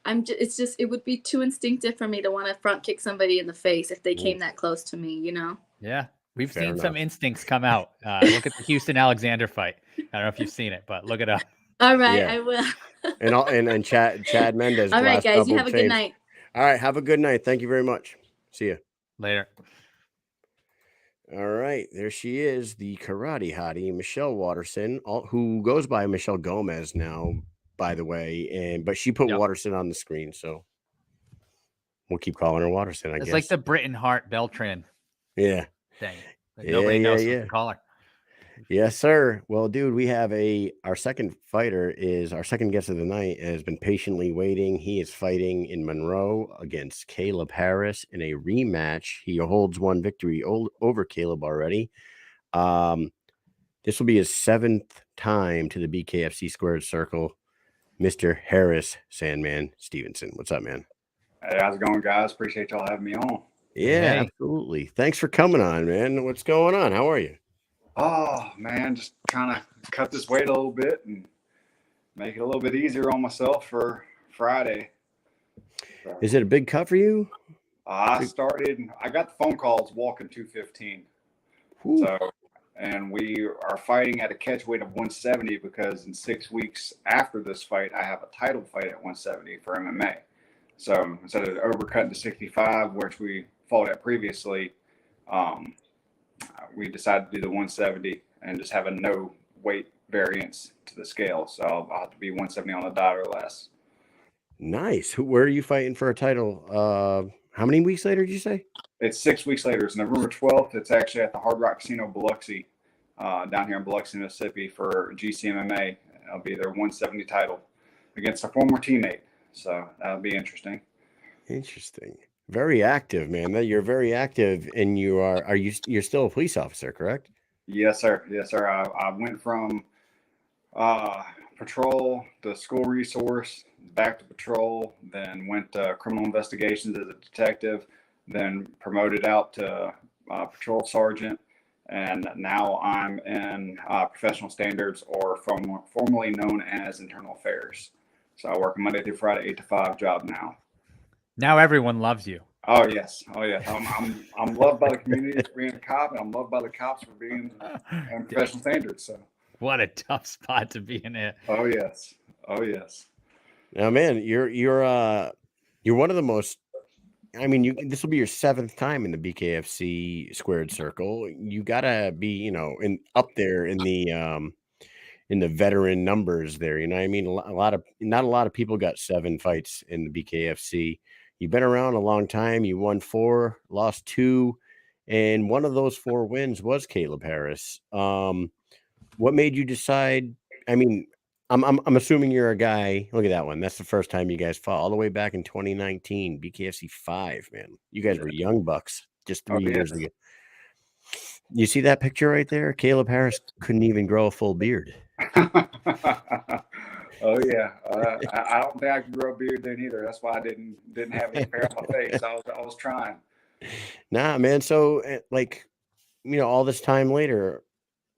it would be too instinctive for me to want to front kick somebody in the face if they came that close to me, Yeah, we've Fair seen enough. some instincts come out. Look at the Houston Alexander fight. I don't know if you've seen it, but look it up. All right, Yeah. I will. And Chad Mendez. All right, guys, you have a good faves. night. All right, have a good night. Thank you very much. See you Later. All right, there she is, the karate hottie, Michelle Waterson, who goes by Michelle Gomez now, by the way, but she put Waterson on the screen, so we'll keep calling her Waterson. I guess it's like the Britton Hart Beltran. Yeah. Thing. Nobody knows what to call her. Yes, sir. Well, dude, we have our second fighter is our second guest of the night, has been patiently waiting. He is fighting in Monroe against Kaleb Harris in a rematch. He holds one victory over Kaleb already. This will be his 7th time to the BKFC Squared Circle, Mr. Harris Sandman Stephenson. What's up, man? Hey, how's it going, guys? Appreciate y'all having me on. Yeah, Hey. absolutely. Thanks for coming on, man. What's going on? How are you? Oh, man, just trying to cut this weight a little bit and make it a little bit easier on myself for Friday. So, Is it a big cut for you? I got the phone calls walking 215. Whew. So, and we are fighting at a catch weight of 170 because in 6 weeks after this fight, I have a title fight at 170 for MMA. So instead of overcutting to 65, which we fought at previously, we decided to do the 170 and just have a no weight variance to the scale. So I'll have to be 170 on the dot or less. Nice. Where are you fighting for a title? How many weeks later did you say? It's 6 weeks later. It's November 12th. It's actually at the Hard Rock Casino, Biloxi, down here in Biloxi, Mississippi for GCMMA. It'll be their 170 title against a former teammate. So that'll be interesting. Interesting. Very active, man. You're very active, and you're still a police officer, correct? Yes, sir. Yes, sir. I went from patrol to school resource, back to patrol, then went to criminal investigations as a detective, then promoted out to patrol sergeant, and now I'm in professional standards, or formerly known as internal affairs. So I work Monday through Friday, 8 to 5 job now. Now everyone loves you. Oh yes, oh yes. I'm loved by the community for being a cop, and I'm loved by the cops for being in professional standards. So What a tough spot to be in it. oh yes, oh yes. Now, man, you're one of the most. I mean, this will be your 7th time in the BKFC Squared Circle. You gotta be, up there in the veteran numbers there. You know what I mean? Not a lot of people got 7 fights in the BKFC. You've been around a long time. You won 4, lost 2, and one of those 4 wins was Kaleb Harris. What made you decide? I mean, I'm assuming you're a guy. Look at that one. That's the first time you guys fought, all the way back in 2019, BKFC 5. Man, you guys were young bucks just 3 years ago. You see that picture right there? Kaleb Harris couldn't even grow a full beard. Oh yeah, I don't think I could grow a beard then either. That's why I didn't have any hair on my face. I was trying. Nah, man. So all this time later,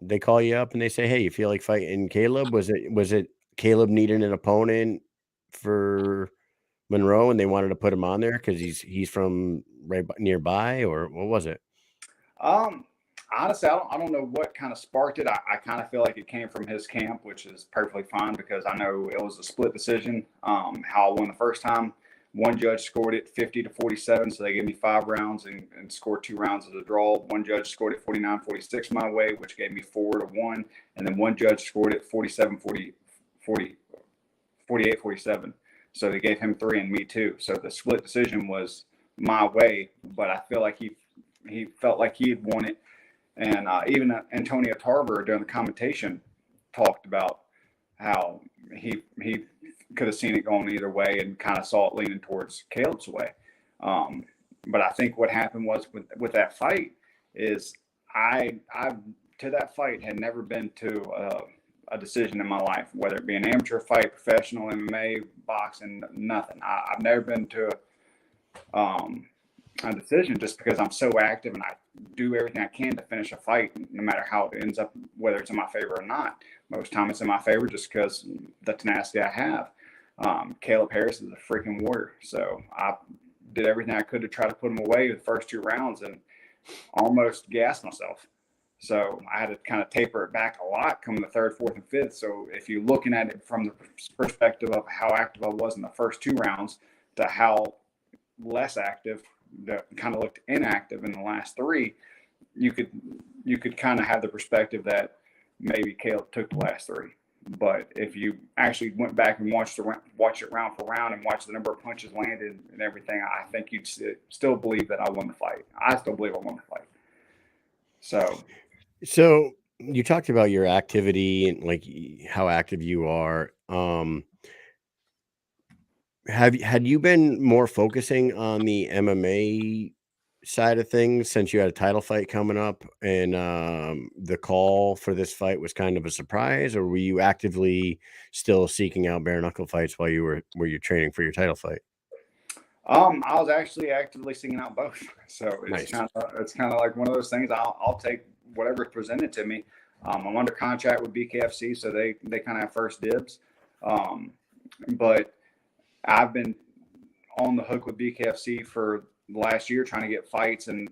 they call you up and they say, "Hey, you feel like fighting Kaleb?" Was it Kaleb needing an opponent for Monroe and they wanted to put him on there because he's from right nearby, or what was it? Honestly, I don't know what kind of sparked it. I kind of feel like it came from his camp, which is perfectly fine because I know it was a split decision. How I won the first time, one judge scored it 50-47, so they gave me 5 rounds and scored 2 rounds as a draw. One judge scored it 49-46 my way, which gave me 4-1, and then one judge scored it 48-47. So they gave him 3 and me 2. So the split decision was my way, but I feel like he felt like he had won it. And even Antonio Tarver during the commentation talked about how he could have seen it going either way and kind of saw it leaning towards Kaleb's way. But I think what happened was with that fight is I to that fight had never been to a decision in my life, whether it be an amateur fight, professional MMA, boxing, nothing. I've never been to a decision just because I'm so active and I do everything I can to finish a fight, no matter how it ends up, whether it's in my favor or not. Most time it's in my favor just because the tenacity I have. Kaleb Harris is a freaking warrior. So I did everything I could to try to put him away the first 2 rounds and almost gassed myself. So I had to kind of taper it back a lot coming the 3rd, 4th, and 5th. So if you're looking at it from the perspective of how active I was in the first 2 rounds to how less active, that kind of looked inactive in the last 3, you could kind of have the perspective that maybe Kaleb took the last 3. But if you actually went back and watched it round for round and watched the number of punches landed and everything, I think you'd still believe that I won the fight. I still believe I won the fight. So you talked about your activity and like how active you are. Had you been more focusing on the MMA side of things, since you had a title fight coming up and the call for this fight was kind of a surprise, or were you actively still seeking out bare knuckle fights while you were training for your title fight? I was actually actively seeking out both, so Nice. it's kind of like one of those things. I'll take whatever's presented to me. I'm under contract with BKFC, so they kind of have first dibs. But I've been on the hook with BKFC for the last year trying to get fights, and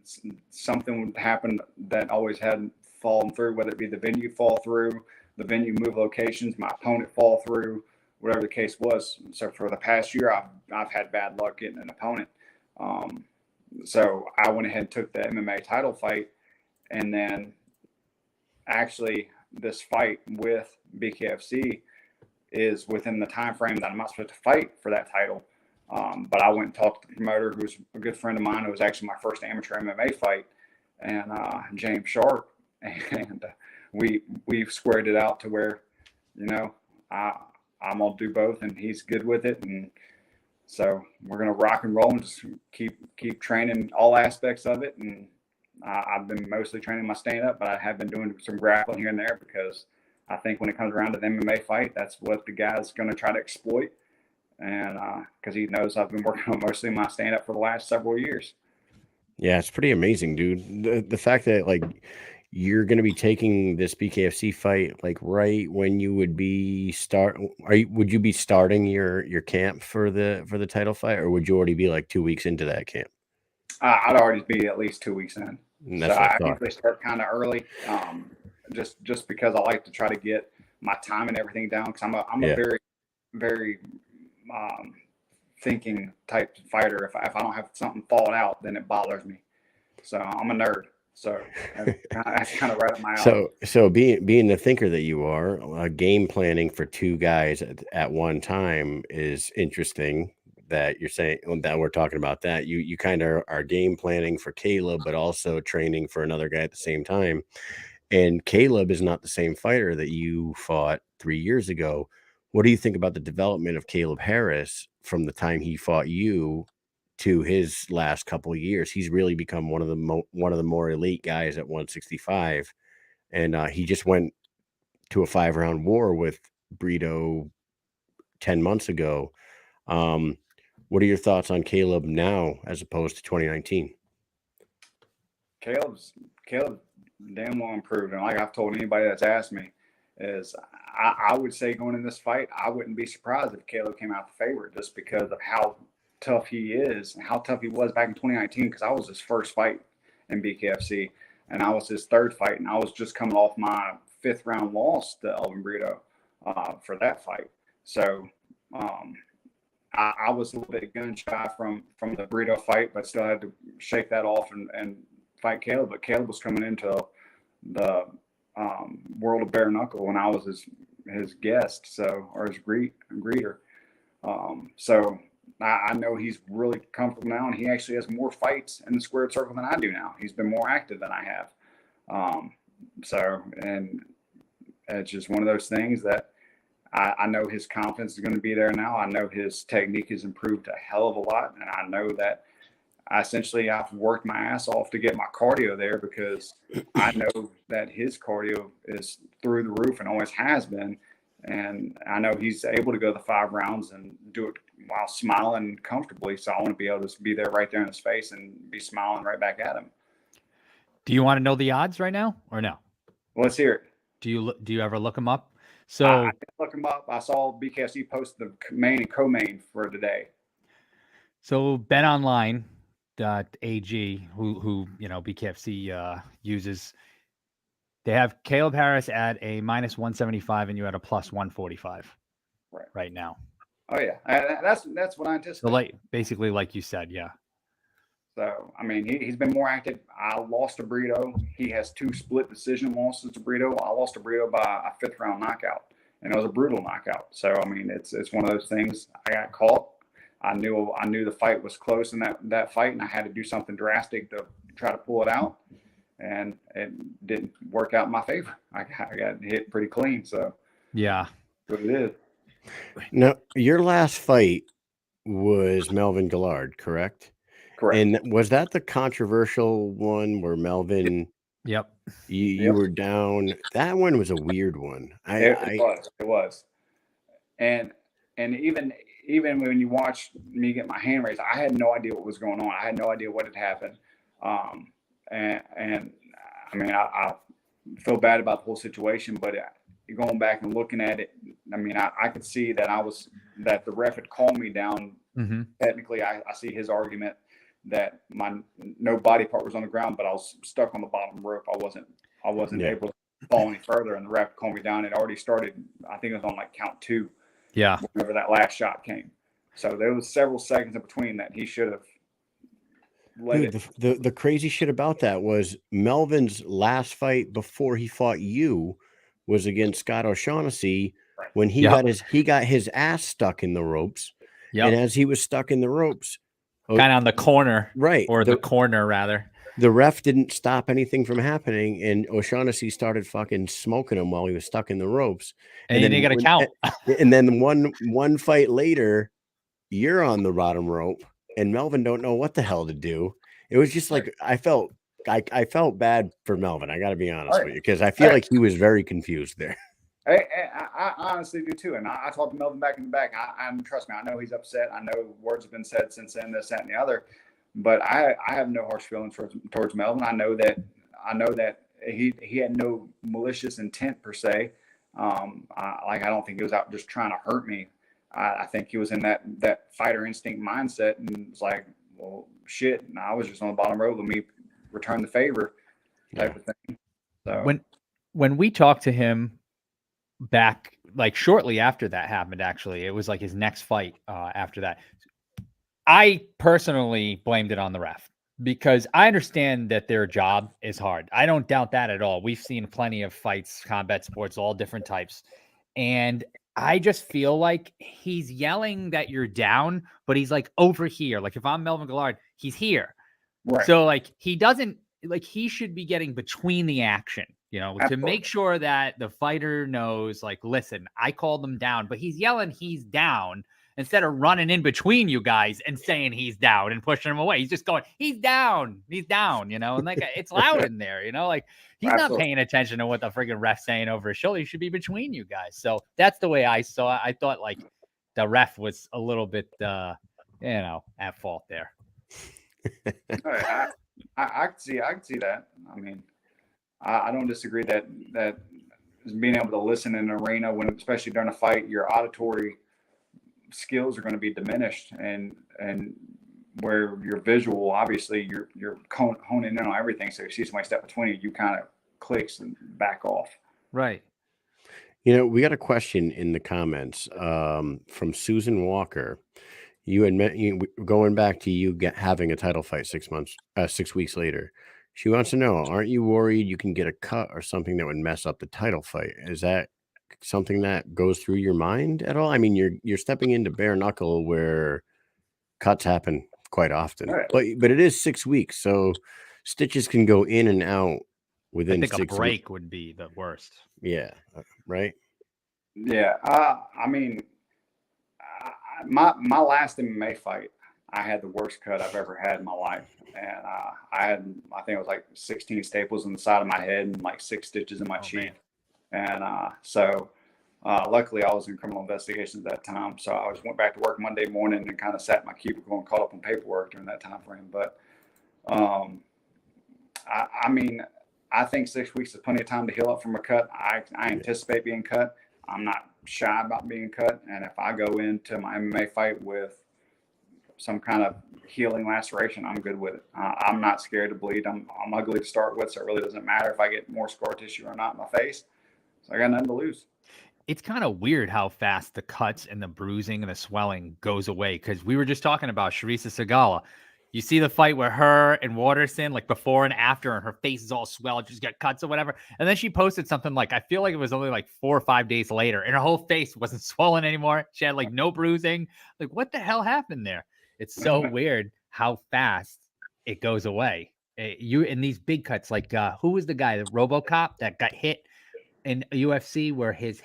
something would happen that always hadn't fallen through, whether it be the venue fall through, the venue move locations, my opponent fall through, whatever the case was. So for the past year, I've had bad luck getting an opponent. So I went ahead and took the MMA title fight, and then actually this fight with BKFC is within the time frame that I'm not supposed to fight for that title. But I went and talked to the promoter, who's a good friend of mine. It was actually my first amateur MMA fight, and James Sharp, and we squared it out to where, I'm gonna do both, and he's good with it, and so we're gonna rock and roll and just keep training all aspects of it. And I've been mostly training my stand up, but I have been doing some grappling here and there, because I think when it comes around to the MMA fight, that's what the guy's going to try to exploit. And because he knows I've been working on mostly my stand up for the last several years. Yeah, it's pretty amazing, dude. The fact that like you're going to be taking this BKFC fight like right when you would be would you be starting your camp for the title fight, or would you already be like 2 weeks into that camp? I'd already be at least 2 weeks in. And So that's what I I thought. usually start kind of early, just because I like to try to get my time and everything down, because I'm a Yeah. very, very thinking type fighter. If I don't have something fall out, then it bothers me. So I'm a nerd. So that's kind of right up my alley. So being the thinker that you are, game planning for two guys at one time is interesting. That you're saying that we're talking about that you kind of are game planning for Kaleb, but also training for another guy at the same time. And Kaleb is not the same fighter that you fought 3 years ago. What do you think about the development of Kaleb Harris from the time he fought you to his last couple of years? He's really become one of the more elite guys at 165, and he just went to a 5-round war with Brito 10 months ago. What are your thoughts on Kaleb now as opposed to 2019? Caleb's damn well improved, and like I've told anybody that's asked me, is I would say going in this fight, I wouldn't be surprised if Kaleb came out the favorite, just because of how tough he is and how tough he was back in 2019. Because I was his first fight in BKFC, and I was his third fight, and I was just coming off my 5th round loss to Elvin Brito for that fight. So I was a little bit gun shy from the Brito fight, but still had to shake that off and fight Kaleb. But Kaleb was coming into the world of bare knuckle when I was his guest, or his greeter. So I know he's really comfortable now, and he actually has more fights in the squared circle than I do now. He's been more active than I have. And it's just one of those things that I know his confidence is going to be there now. I know his technique has improved a hell of a lot, and I know that I've worked my ass off to get my cardio there, because I know that his cardio is through the roof and always has been. And I know he's able to go the 5 rounds and do it while smiling comfortably. So I want to be able to be there right there in his face and be smiling right back at him. Do you want to know the odds right now or no? Well, let's hear it. Do you ever look them up? So I did look him up. I saw BKFC post the main and co-main for today. So BetOnline.ag, who BKFC uses, they have Kaleb Harris at a -175 and you at a +145 right now. Oh yeah, that's what I anticipate. So basically, like you said, yeah. So I mean, he's been more active. I lost to Brito. He has 2 split decision losses to Brito. I lost to Brito by a 5th round knockout, and it was a brutal knockout. So I mean, it's one of those things. I got caught. I knew the fight was close in that fight, and I had to do something drastic to try to pull it out, and it didn't work out in my favor. I got hit pretty clean. So yeah, what it is. Now, your last fight was Melvin Gillard, correct? Correct. And was that the controversial one where Melvin, Yep. you were down? That one was a weird one. It was. And even when you watch me get my hand raised, I had no idea what was going on. I had no idea what had happened. And I mean, I feel bad about the whole situation, but going back and looking at it, I mean, I could see that the ref had calmed me down. Mm-hmm. Technically, I see his argument that my no body part was on the ground, but I was stuck on the bottom rope. I wasn't able to fall any further, and the ref calmed me down. It already started. I think it was on like count 2. Yeah. Whenever that last shot came. So there was several seconds in between that he should have let Dude, the crazy shit about that was Melvin's last fight before he fought you was against Scott O'Shaughnessy when he got his ass stuck in the ropes. Yep. And as he was stuck in the ropes, kind of on the corner, right? Or the corner rather. The ref didn't stop anything from happening, and O'Shaughnessy started fucking smoking him while he was stuck in the ropes. And then he didn't get a count. And then one fight later, you're on the bottom rope, and Melvin don't know what the hell to do. It was just like I felt bad for Melvin. I got to be honest with you, because I feel like he was very confused there. I honestly do too, and I talked to Melvin back in the back. Trust me, I know he's upset. I know words have been said since then, this, that, and the other. But I have no harsh feelings towards Melvin. I know that he had no malicious intent per se. I don't think he was out just trying to hurt me. I think he was in that fighter instinct mindset, and it's like, well, shit. I was just on the bottom rope. Let me return the favor, type of thing. So when we talked to him back, like shortly after that happened, actually, it was like his next fight after that. I personally blamed it on the ref because I understand that their job is hard. I don't doubt that at all. We've seen plenty of fights, combat sports, all different types. And I just feel like he's yelling that you're down, but he's like over here. Like if I'm Melvin Gillard, he's here. Right. So like he doesn't, like he should be getting between the action, Absolutely. to make sure that the fighter knows, like, listen, I called him down, but he's yelling he's down instead of running in between you guys and saying he's down and pushing him away. He's just going, he's down, and like it's loud in there, like he's Absolutely. not paying attention to what the friggin' ref's saying over his shoulder. He should be between you guys. So that's the way I saw it. I thought like the ref was a little bit, at fault there. I can see that. I mean, I don't disagree that being able to listen in an arena when, especially during a fight, your auditory skills are going to be diminished, and where your visual, obviously you're honing in on everything. So if you see somebody step between you kind of clicks and back off. Right. We got a question in the comments from Susan Walker. You admit going back to you having a title fight 6 weeks later. She wants to know, aren't you worried you can get a cut or something that would mess up the title fight? Is that something that goes through your mind at all? I mean, you're stepping into bare knuckle where cuts happen quite often, right. but it is 6 weeks, so stitches can go in and out within. I think 6 a break weeks. Would be the worst. Yeah, right. Yeah, I mean, my last MMA fight, I had the worst cut I've ever had in my life, and I think it was like 16 staples on the side of my head and like 6 stitches in my cheek. Man. And so luckily I was in criminal investigations at that time, so I went back to work Monday morning and kind of sat in my cubicle and caught up on paperwork during that time frame. But I mean, I think 6 weeks is plenty of time to heal up from a cut. I anticipate being cut. I'm not shy about being cut, and if I go into my MMA fight with some kind of healing laceration, I'm good with it. I'm not scared to bleed. I'm ugly to start with, so it really doesn't matter if I get more scar tissue or not in my face. So I got nothing to lose. It's kind of weird how fast the cuts and the bruising and the swelling goes away, because we were just talking about Charissa Sagala. You see the fight with her and Waterson, like before and after, and her face is all swelled, just got cuts or whatever. And then she posted something like, I feel like it was only like 4 or 5 days later, and her whole face wasn't swollen anymore. She had like no bruising. Like, what the hell happened there? It's so weird how fast it goes away. You in these big cuts, like who was the guy, the RoboCop that got hit in UFC where his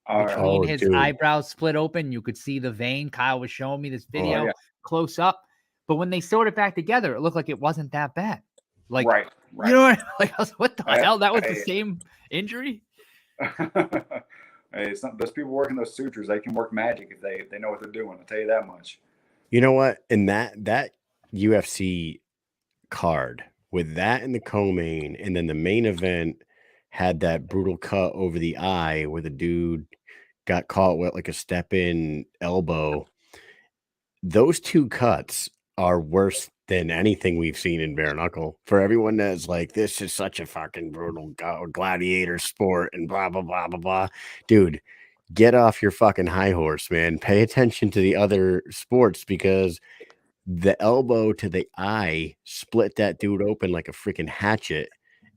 his eyebrows split open? You could see the vein. Kyle was showing me this video close up. But when they sewed it back together, it looked like it wasn't that bad. Like, right. you know what I mean? Like, I was, what the Hey, hell? That was the hey. same injury? Hey, those people working those sutures, they can work magic if they know what they're doing. I'll tell you that much. You know what? And that UFC card with that in the co-main, and then the main event had that brutal cut over the eye where the dude got caught with like a step-in elbow. Those two cuts are worse than anything we've seen in bare knuckle. For everyone that's like, this is such a fucking brutal gladiator sport and blah blah blah blah blah, dude, get off your fucking high horse, man. Pay attention to the other sports, because the elbow to the eye split that dude open like a freaking hatchet.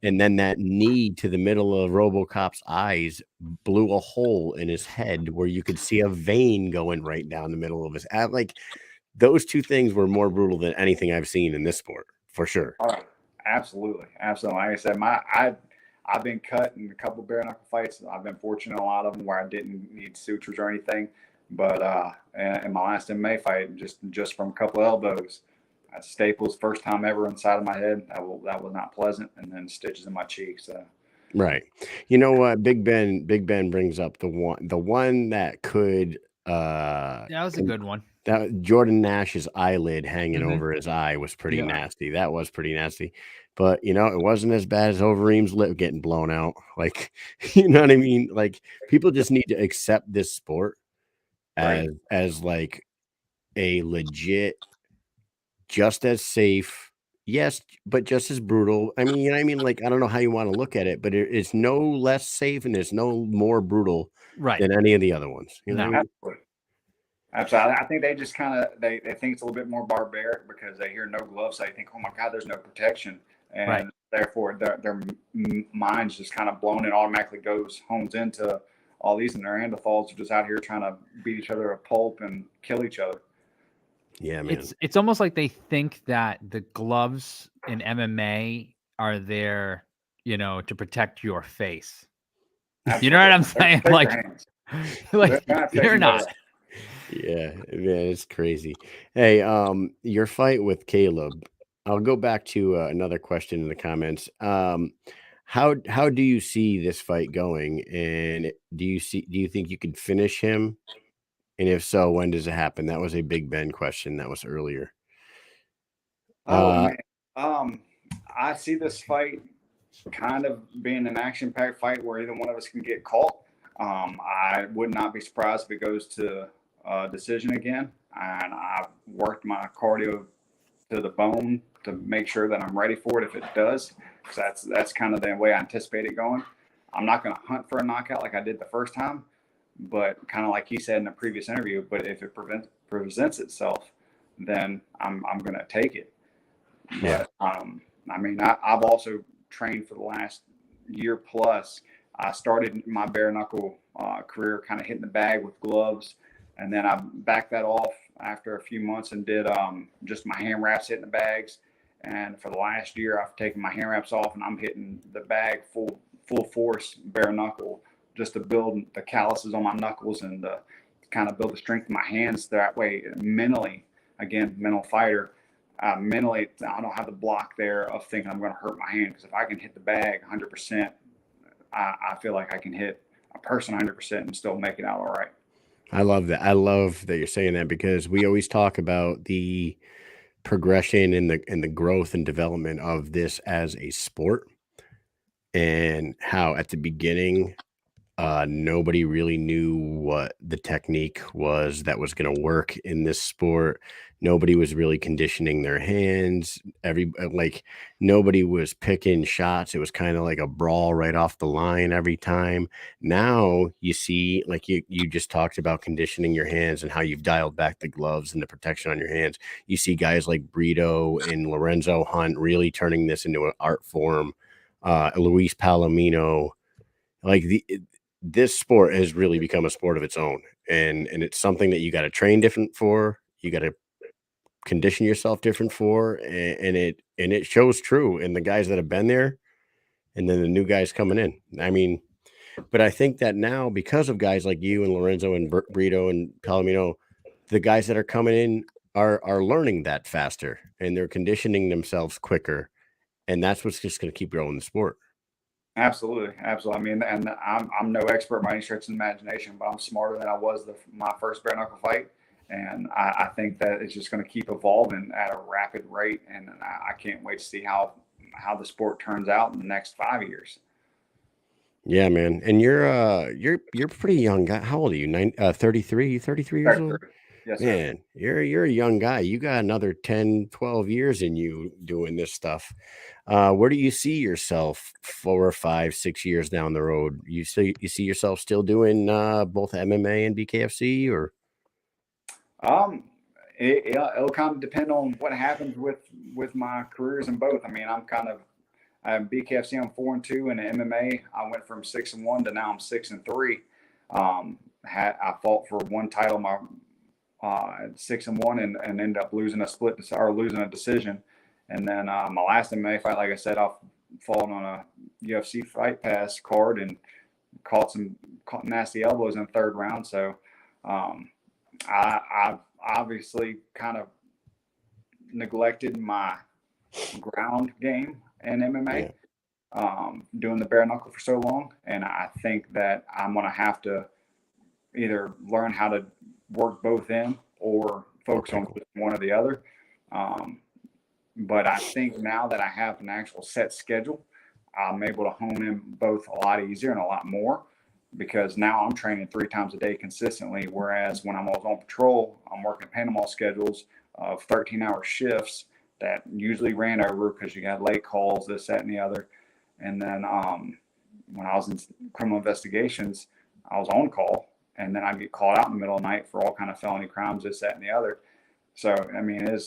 And then that knee to the middle of RoboCop's eyes blew a hole in his head where you could see a vein going right down the middle of his head. Like, those two things were more brutal than anything I've seen in this sport, for sure. Oh, absolutely. Absolutely. Like I said, I've been cut in a couple of bare knuckle fights. I've been fortunate in a lot of them where I didn't need sutures or anything. But in my last MMA fight, just from a couple of elbows, I staples first time ever inside of my head. That was not pleasant, and then stitches in my cheek. So Right. You know what? Big Ben brings up the one that could That was a good one. that Jordan Nash's eyelid hanging Mhm. over his eye was pretty Yeah. nasty. That was pretty nasty. But you know, it wasn't as bad as Overeem's lip getting blown out. Like, you know what I mean? Like, people just need to accept this sport Right. as like a legit, just as safe, yes, but just as brutal. I mean, you know what I mean? Like, I don't know how you want to look at it, but it's no less safe and it's no more brutal Right. than any of the other ones. You know No. what I mean? absolutely. Absolutely. I think they just kind of they think it's a little bit more barbaric because they hear no gloves. So they think, oh my God, there's no protection, and Right. therefore their minds just kind of blown and automatically hones into all these, and their Neanderthals are just out here trying to beat each other a pulp and kill each other. Yeah, man. It's almost like they think that the gloves in MMA are there, to protect your face. You know what I'm saying? Take Like, their hands. like They're not you're taking not. those- Yeah, man, it's crazy. Hey, your fight with Kaleb. I'll go back to another question in the comments. How do you see this fight going? And do you think you could finish him? And if so, when does it happen? That was a Big Ben question that was earlier. Oh man, I see this fight kind of being an action-packed fight where either one of us can get caught. I would not be surprised if it goes to decision again. And I've worked my cardio to the bone to make sure that I'm ready for it if it does. Because that's kind of the way I anticipate it going. I'm not going to hunt for a knockout like I did the first time, but kind of like he said in the previous interview. But if it presents itself, then I'm going to take it. Yeah. But I mean, I've also trained for the last year plus. I started my bare knuckle career kind of hitting the bag with gloves, and then I backed that off after a few months and did just my hand wraps hitting the bags. And for the last year, I've taken my hand wraps off and I'm hitting the bag full force bare knuckle, just to build the calluses on my knuckles and to kind of build the strength in my hands. That way, mentally, again, mental fighter. Mentally, I don't have the block there of thinking I'm going to hurt my hand, because if I can hit the bag 100%, I feel like I can hit a person 100% and still make it out all right. I love that. I love that you're saying that, because we always talk about the progression and the growth and development of this as a sport, and how at the beginning nobody really knew what the technique was that was going to work in this sport. Nobody was really conditioning their hands. Nobody was picking shots. It was kind of like a brawl right off the line every time. Now you see, like you just talked about conditioning your hands and how you've dialed back the gloves and the protection on your hands. You see guys like Brito and Lorenzo Hunt really turning this into an art form. Luis Palomino, this sport has really become a sport of its own, and it's something that you got to train different for. You got to condition yourself different for, and it shows true in the guys that have been there, and then the new guys coming in. I mean, but I think that now, because of guys like you and Lorenzo and Brito and Palomino, the guys that are coming in are learning that faster, and they're conditioning themselves quicker, and that's what's just going to keep growing the sport. Absolutely. I mean, and I'm no expert by any stretch of the imagination, but I'm smarter than I was my first bare knuckle fight. And I think that it's just going to keep evolving at a rapid rate. And I can't wait to see how the sport turns out in the next 5 years. Yeah, man. And you're a pretty young guy. How old are you? 33? You 33 years old? Yes, sir. Man, you're a young guy. You got another 10, 12 years in you doing this stuff. Where do you see yourself 4 or 5, 6 years down the road? You see yourself still doing both MMA and BKFC, or? It'll kind of depend on what happens with my careers in both. I mean, I'm BKFC. I'm 4-2, and in MMA, I went from 6-1 to now I'm 6-3. I fought for one title, my 6-1, and ended up losing a decision. And then my last MMA fight, like I said, I've fallen on a UFC Fight Pass card and caught nasty elbows in the third round. So I've obviously kind of neglected my ground game in MMA, doing the bare knuckle for so long. And I think that I'm going to have to either learn how to work both in or focus on one or the other. But I think now that I have an actual set schedule, I'm able to hone in both a lot easier and a lot more, because now I'm training 3 times a day consistently. Whereas when I was on patrol, I'm working Panama schedules of 13-hour shifts that usually ran over because you got late calls, this, that, and the other. And then when I was in criminal investigations, I was on call, and then I'd get called out in the middle of the night for all kind of felony crimes, this, that, and the other. So, I mean,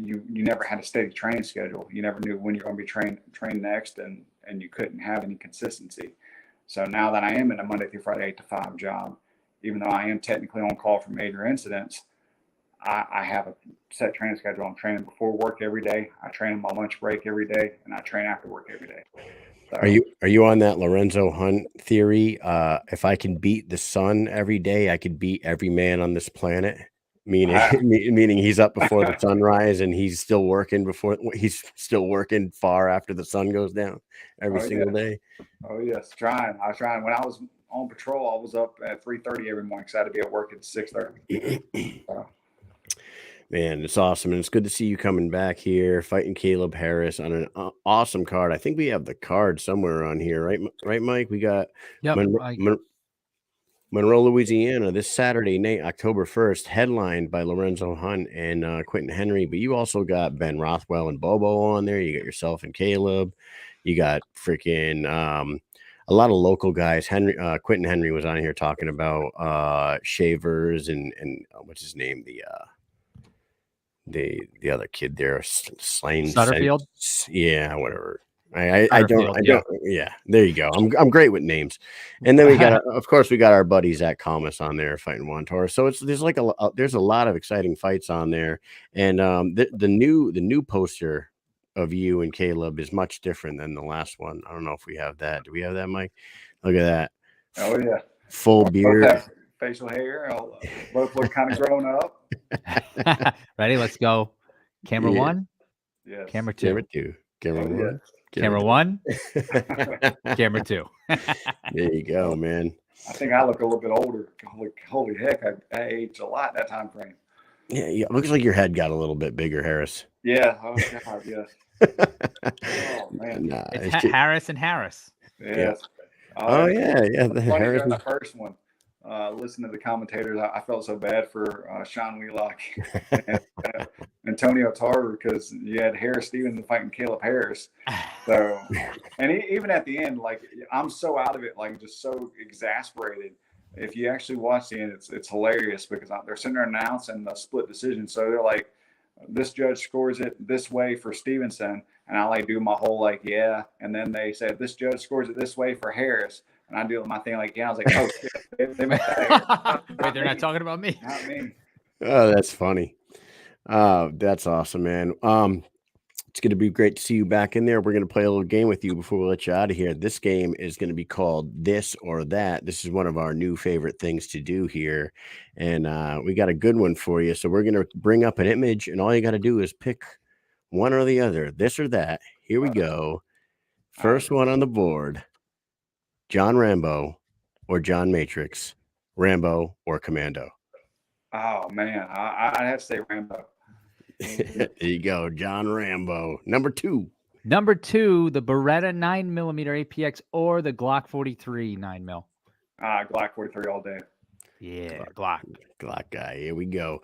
you never had a steady training schedule. You never knew when you're going to be trained next, and you couldn't have any consistency. So now that I am in a Monday through Friday 8 to 5 job, even though I am technically on call for major incidents, I have a set training schedule. I'm training before work every day. I train on my lunch break every day, and I train after work every day. So, are you on that Lorenzo Hunt theory? If I can beat the sun every day, I could beat every man on this planet. Meaning he's up before the sunrise, and he's still working far after the sun goes down every single day. Oh yes, trying. I was trying. When I was on patrol, I was up at 3:30 every morning because I had to be at work at 6:30. Man, it's awesome, and it's good to see you coming back here, fighting Kaleb Harris on an awesome card. I think we have the card somewhere on here, right, Mike? We got Monroe, Louisiana, this Saturday night, October 1st, headlined by Lorenzo Hunt and Quentin Henry. But you also got Ben Rothwell and Bobo on there. You got yourself and Kaleb. You got freaking a lot of local guys. Quentin Henry was on here talking about Shavers and what's his name? The other kid there, Slain Sutterfield. Yeah, whatever. I don't. Yeah, there you go. I'm great with names. And then we got, of course, we got our buddies at Kalmus on there fighting Juan Torres. So there's a lot of exciting fights on there. And the new poster of you and Kaleb is much different than the last one. I don't know if we have that. Do we have that, Mike? Look at that. Oh yeah, full beard, facial hair. Both look kind of grown up. Ready? Let's go. Camera 1. Yes. Camera 2. Camera 2. Camera 1. Yes. Camera 1. Camera 2. There you go, man. I think I look a little bit older. Holy heck, I aged a lot that time frame. Yeah, it looks like your head got a little bit bigger, Harris. Yeah. Oh God, yes. Oh man. Nah, It's Harris and Harris. Yes. Oh yeah. The funny Harris. during the first one, listening to the commentators, I felt so bad for Sean Wheelock and Antonio Tarver, because you had Harris Stephenson fighting Kaleb Harris. So, and even at the end, like, I'm so out of it, like, just so exasperated. If you actually watch the end, it's hilarious, because they're sitting there announcing the split decision. So they're like, this judge scores it this way for Stephenson, and I do my whole yeah, and then they said this judge scores it this way for Harris. And I do my thing yeah. I was like, oh, shit. Wait, they're not talking about me. Not me. Oh, that's funny. That's awesome, man. It's going to be great to see you back in there. We're going to play a little game with you before we let you out of here. This game is going to be called This or That. This is one of our new favorite things to do here. And we got a good one for you. So we're going to bring up an image, and all you got to do is pick one or the other, this or that. Here we go. First one on the board, John Rambo or John Matrix, Rambo or Commando. Oh, man. I'd have to say Rambo. There you go, John Rambo. Number 2. Number 2, the Beretta 9mm APX or the Glock 43 9mm. Glock 43 all day. Yeah, Glock guy. Here we go.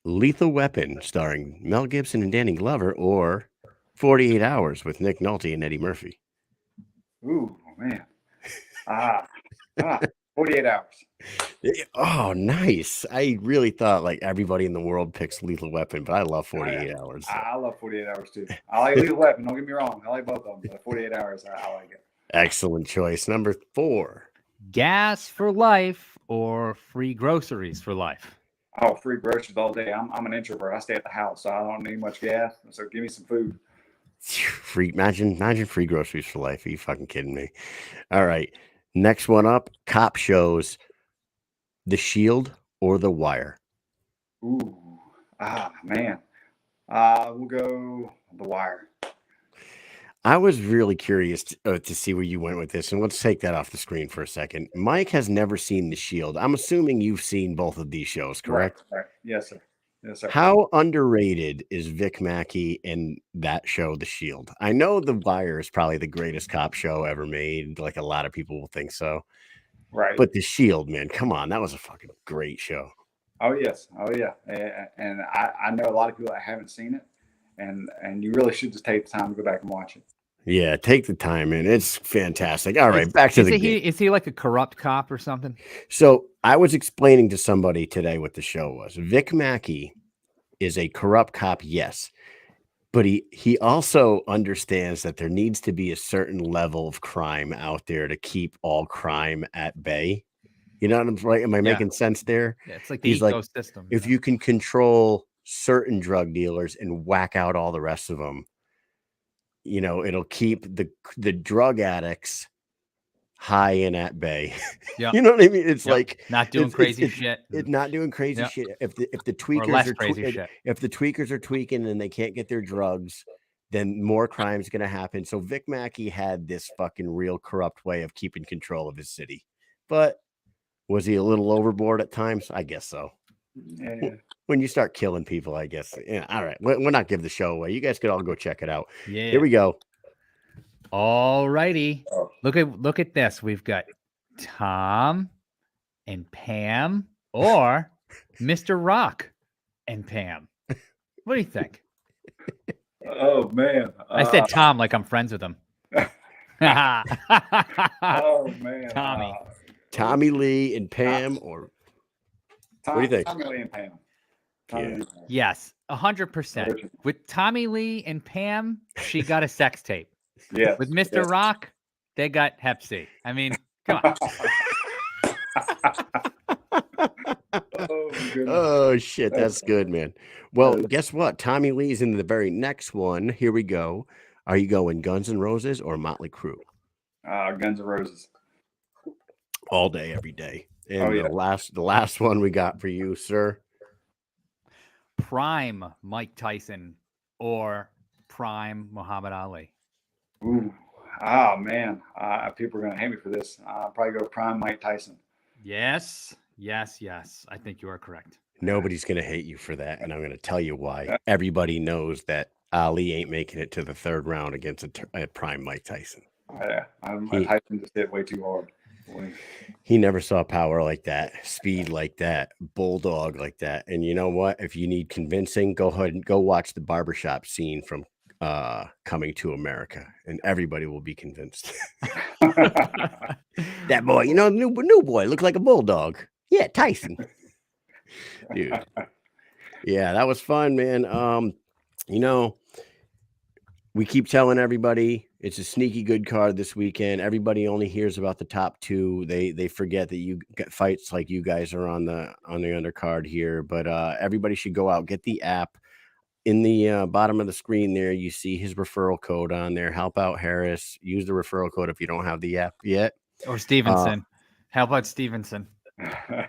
Lethal Weapon, starring Mel Gibson and Danny Glover, or 48 Hours with Nick Nolte and Eddie Murphy. Ooh, man. 48 Hours. Oh, nice. I really thought like everybody in the world picks Lethal Weapon, but I love 48 Hours. So. I love 48 Hours too. I like Lethal Weapon. Don't get me wrong. I like both of them. But 48 Hours, I like it. Excellent choice. Number 4. Gas for life or free groceries for life? Oh, free groceries all day. I'm an introvert. I stay at the house, so I don't need much gas. So give me some food. Imagine free groceries for life. Are you fucking kidding me? All right. Next one up, cop shows, The Shield or The Wire. Ooh, man. We'll go The Wire. I was really curious to see where you went with this, and let's take that off the screen for a second. Mike has never seen The Shield. I'm assuming you've seen both of these shows, correct? Right. Yes, sir. Yes, sir. How underrated is Vic Mackey in that show, The Shield? I know The Wire is probably the greatest cop show ever made. Like a lot of people will think so. Right. But The Shield, man, come on. That was a fucking great show. Oh, yes. Oh, yeah. And I know a lot of people that haven't seen it. And you really should just take the time to go back and watch it. Yeah, take the time, man. It's fantastic. All right, back to the game. Is he like a corrupt cop or something? So I was explaining to somebody today what the show was. Vic Mackey is a corrupt cop, yes. But he also understands that there needs to be a certain level of crime out there to keep all crime at bay. You know what I'm right? Am I making sense there? Yeah, it's like the ecosystem. If you can control certain drug dealers and whack out all the rest of them, you know, it'll keep the drug addicts high and at bay. Yeah. You know what I mean? It's like not doing crazy shit. It's not doing crazy shit. If the tweakers if the tweakers are tweaking and they can't get their drugs, then more crime is going to happen. So Vic Mackey had this fucking real corrupt way of keeping control of his city. But was he a little overboard at times? I guess so. Yeah. When you start killing people, I guess. Yeah. All right. We're not giving the show away. You guys could all go check it out. Yeah. Here we go. All righty. Look at this. We've got Tom and Pam or Mr. Rock and Pam. What do you think? Oh, man. I said Tom like I'm friends with him. Oh, man. Tommy Lee and Pam or what do you think? Tommy Lee and Pam. Yes, 100%. With Tommy Lee and Pam, she got a sex tape. Yeah. With Mr. Rock, they got Hep C. I mean, come on. Oh, shit. That's good, man. Well, guess what? Tommy Lee's in the very next one. Here we go. Are you going Guns N' Roses or Motley Crue? Guns N' Roses. All day, every day. And the last one we got for you, sir. Prime Mike Tyson or Prime Muhammad Ali? Ooh. Oh, man. People are going to hate me for this. I'll probably go Prime Mike Tyson. Yes. I think you are correct. Nobody's going to hate you for that. And I'm going to tell you why. Everybody knows that Ali ain't making it to the third round against a Prime Mike Tyson. Yeah. Tyson just hit way too hard. He never saw power like that, speed like that, bulldog like that. And you know what? If you need convincing, go ahead and go watch the barbershop scene from Coming to America, and everybody will be convinced. That boy, you know, new boy looked like a bulldog. Yeah, Tyson. Dude. Yeah, that was fun, man. You know, we keep telling everybody it's a sneaky good card this weekend. Everybody only hears about the top two. They forget that you get fights like you guys are on the undercard here. But everybody should go out, get the app. in the bottom of the screen there, you see his referral code on there. Help out Harris. Use the referral code if you don't have the app yet. Or Stephenson. How about Stephenson?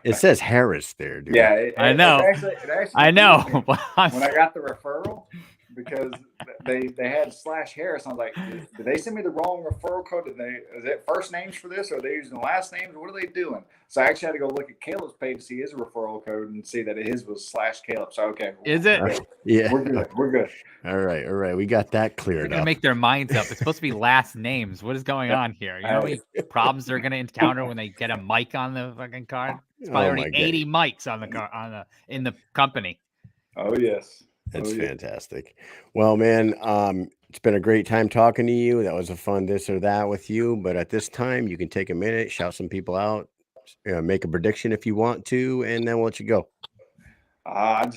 It says Harris there, dude. Yeah, I know. It actually I know. confused me when I got the referral, because they had /Harris. I was like, did they send me the wrong referral code? Is it first names for this, or are they using last names? What are they doing? So I actually had to go look at Caleb's page to see his referral code and see that his was /Caleb. So okay, Is it? Yeah. We're good. We're good. All right. We got that They're cleared gonna up. make their minds up. It's supposed to be last names. What is going on here? You know how many problems they're gonna encounter when they get a mic on the fucking card? It's probably already 80 mics on the car in the company. Oh yes. That's fantastic. Well, man, it's been a great time talking to you. That was a fun this or that with you. But at this time, you can take a minute, shout some people out, make a prediction if you want to, and then we'll let you go. I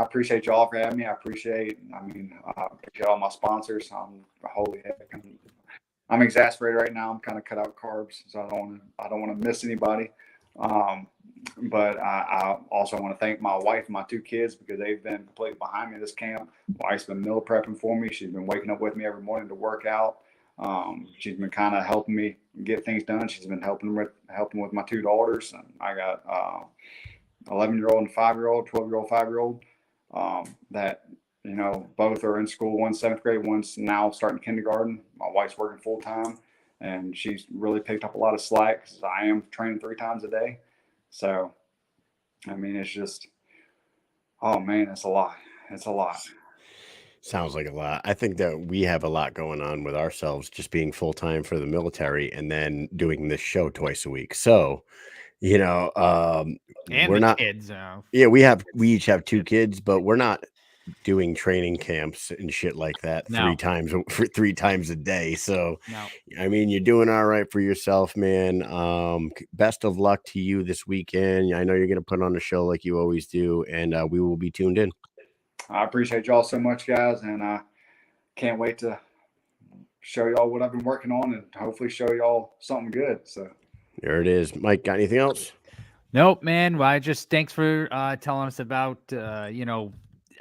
appreciate y'all for having me. I appreciate all my sponsors. I'm exasperated right now. I'm kind of cut out carbs, so I don't want to miss anybody. But I also want to thank my wife and my 2 kids, because they've been completely behind me this camp. My wife's been meal prepping for me. She's been waking up with me every morning to work out. She's been kind of helping me get things done. She's been helping with my 2 daughters. And I got 11-year-old and 5-year-old, 12-year-old, 5-year-old, that, both are in school. One's 7th grade, one's now starting kindergarten. My wife's working full time, and she's really picked up a lot of slack, because I am training 3 times a day. So, it's just, oh man, it's a lot. It's a lot. Sounds like a lot. I think that we have a lot going on with ourselves, just being full time for the military and then doing this show twice a week. So, and we're the not kids. Yeah, we each have 2 kids, but we're not doing training camps and shit like that 3 times a day. So, No. You're doing all right for yourself, man. Best of luck to you this weekend. I know you're going to put on a show like you always do, and we will be tuned in. I appreciate y'all so much, guys, and I can't wait to show y'all what I've been working on, and hopefully show y'all something good. So there it is. Mike, got anything else? Nope, man. Well, thanks for telling us about,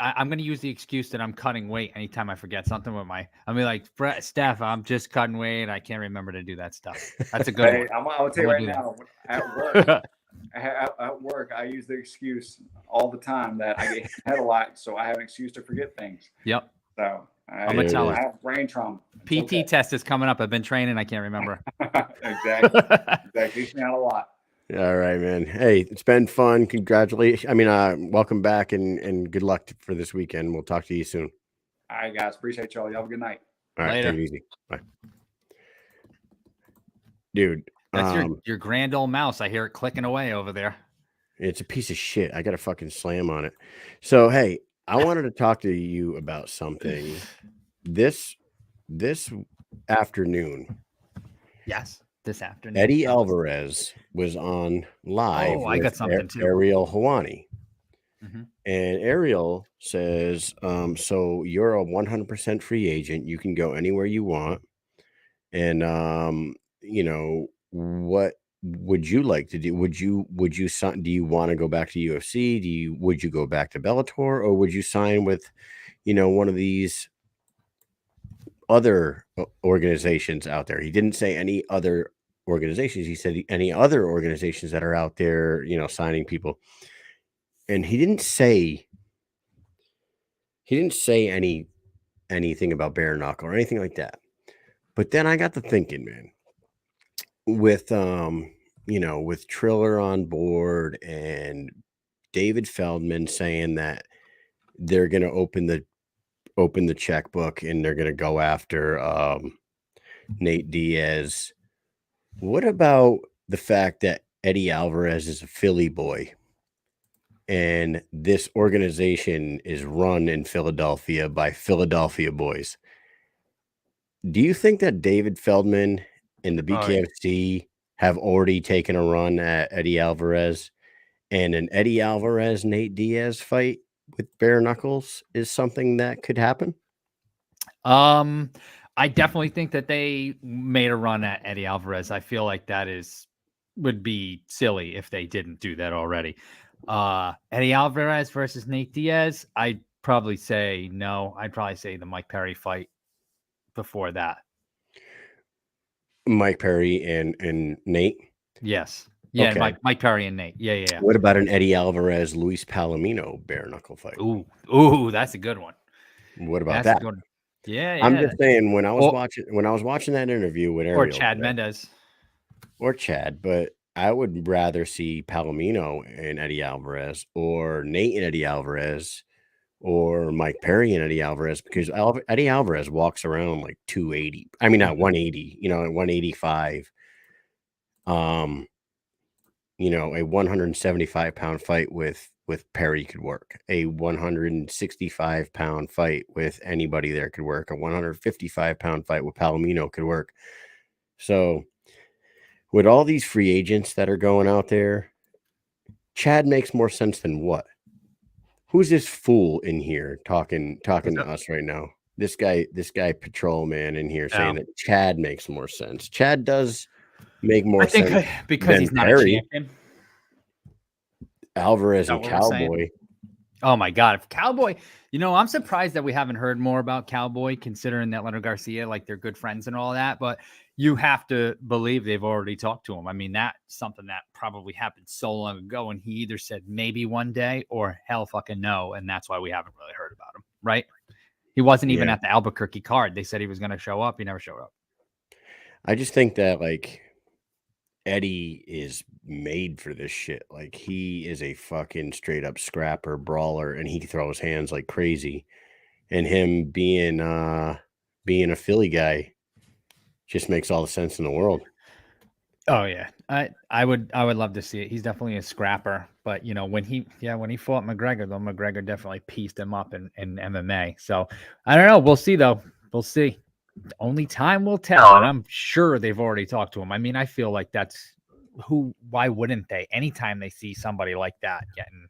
I'm going to use the excuse that I'm cutting weight anytime I forget something with Steph, I'm just cutting weight. I can't remember to do that stuff. That's a good one. I'll tell you right now, at work, I use the excuse all the time that I get hit a lot, so I have an excuse to forget things. Yep. So I'm going to tell her. I have brain trauma. PT test is coming up. I've been training. I can't remember. Exactly. Keeps me out a lot. All right, man. Hey, it's been fun. Congratulations. Welcome back and good luck for this weekend. We'll talk to you soon. All right, guys. Appreciate y'all. Y'all have a good night. All right. Later. Take it easy. Bye. Dude. That's your grand old mouse. I hear it clicking away over there. It's a piece of shit. I got to fucking slam on it. So, hey, I wanted to talk to you about something this afternoon. Yes. This afternoon. Eddie Alvarez was on live with I got something too. Ariel Hawani. Mm-hmm. And Ariel says, so you're a 100% free agent. You can go anywhere you want. And, what would you like to do? Would you do you want to go back to UFC? Would you go back to Bellator, or would you sign with, one of these other organizations out there? He didn't say any other organizations. He said any other organizations that are out there, signing people. And he didn't say anything about bare knuckle or anything like that. But then I got to thinking, man, with with Triller on board and David Feldman saying that they're going to open the checkbook and they're going to go after Nate Diaz. What about the fact that Eddie Alvarez is a Philly boy and this organization is run in Philadelphia by Philadelphia boys? Do you think that David Feldman and the BKFC have already taken a run at Eddie Alvarez, and an Eddie Alvarez Nate Diaz fight with bare knuckles is something that could happen? I definitely think that they made a run at Eddie Alvarez. I feel like that would be silly if they didn't do that already. Eddie Alvarez versus Nate Diaz. I probably say no. I'd probably say the Mike Perry fight before that. Mike Perry and Nate. Yes. Yeah, Okay. Mike Perry and Nate. Yeah. What about an Eddie Alvarez, Luis Palomino bare knuckle fight? Ooh, that's a good one. What about That's a that? good one. Yeah. I'm just saying when I was Or- watching that interview with Or Ariel Chad today, Mendez. or Chad, but I would rather see Palomino and Eddie Alvarez, or Nate and Eddie Alvarez, or Mike Perry and Eddie Alvarez, because Eddie Alvarez walks around like 280. I mean, not 180, at 185. A 175-pound fight with Perry could work. A 165-pound fight with anybody there could work. A 155-pound fight with Palomino could work. So with all these free agents that are going out there, Chad makes more sense than what? Who's this fool in here talking to us right now? This guy patrol man in here saying that Chad makes more sense. Chad does make more sense because he's not Perry. a champion. Alvarez and Cowboy. Oh my God. If Cowboy, I'm surprised that we haven't heard more about Cowboy, considering that Leonard Garcia, like they're good friends and all that, but you have to believe they've already talked to him. I mean, that's something that probably happened so long ago, and he either said maybe one day or hell fucking no. And that's why we haven't really heard about him. Right. He wasn't even at the Albuquerque card. They said he was going to show up. He never showed up. I just think that like Eddie is made for this shit. Like he is a fucking straight up scrapper, brawler, and he throws hands like crazy. And him being a Philly guy just makes all the sense in the world. Oh yeah, I would love to see it. He's definitely a scrapper, but when he fought McGregor, though, McGregor definitely pieced him up in MMA. So I don't know. We'll see though. We'll see. Only time will tell, and I'm sure they've already talked to him. I mean, I feel like that's why wouldn't they? Anytime they see somebody like that getting,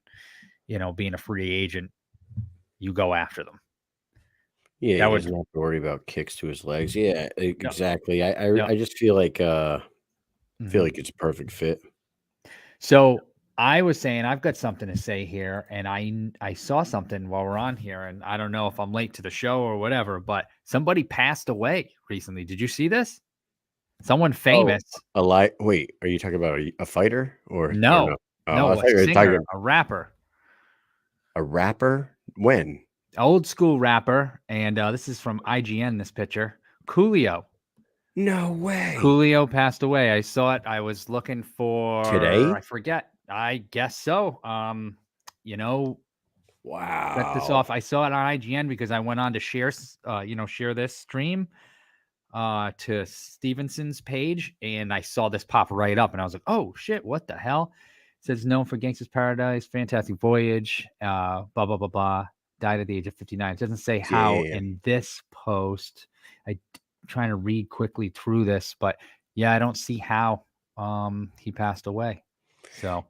being a free agent, you go after them. Yeah, he doesn't have to worry about kicks to his legs. Yeah, exactly. I just feel like it's a perfect fit. So I was saying I've got something to say here, and I saw something while we're on here, and I don't know if I'm late to the show or whatever, but somebody passed away recently. Did you see this? Someone famous. Wait, are you talking about a fighter or no? Oh, a singer, a rapper. A rapper? When? Old school rapper, and this is from IGN. This picture, Coolio. No way. Coolio passed away. I saw it. I was looking for today. I forget. I guess so. Wow. Set this off. I saw it on IGN because I went on to share this stream to Stephenson's page, and I saw this pop right up, and I was like, "Oh shit, what the hell?" It says known for Gangsta's Paradise, Fantastic Voyage, blah blah blah blah. Died at the age of 59. It doesn't say how in this post. I'm trying to read quickly through this, but yeah, I don't see how he passed away. So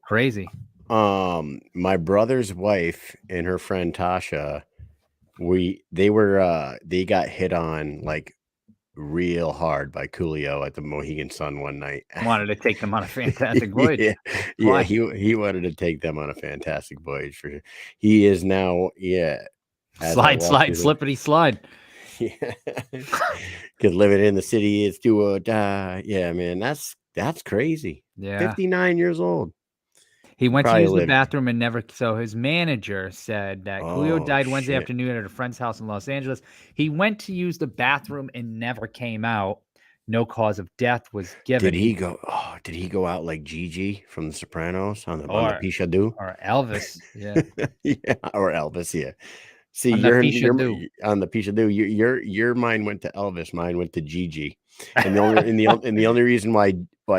crazy. My brother's wife and her friend Tasha, they got hit on like real hard by Coolio at the Mohegan Sun one night. Wanted to take them on a fantastic voyage. Yeah, he wanted to take them on a fantastic voyage for sure. He is now, slide, slippity slide. Yeah, because living in the city is do or die. Yeah, man, that's crazy. Yeah, 59 years old. He went to use the bathroom and never. So his manager said that Coolio died Wednesday afternoon at a friend's house in Los Angeles. He went to use the bathroom and never came out. No cause of death was given. Did he go out like Gigi from The Sopranos on the Pichadu? Or Elvis? Yeah, or Elvis. Yeah. See, on you're on the Pichadu. Your mind went to Elvis. Mine went to Gigi. And the only reason why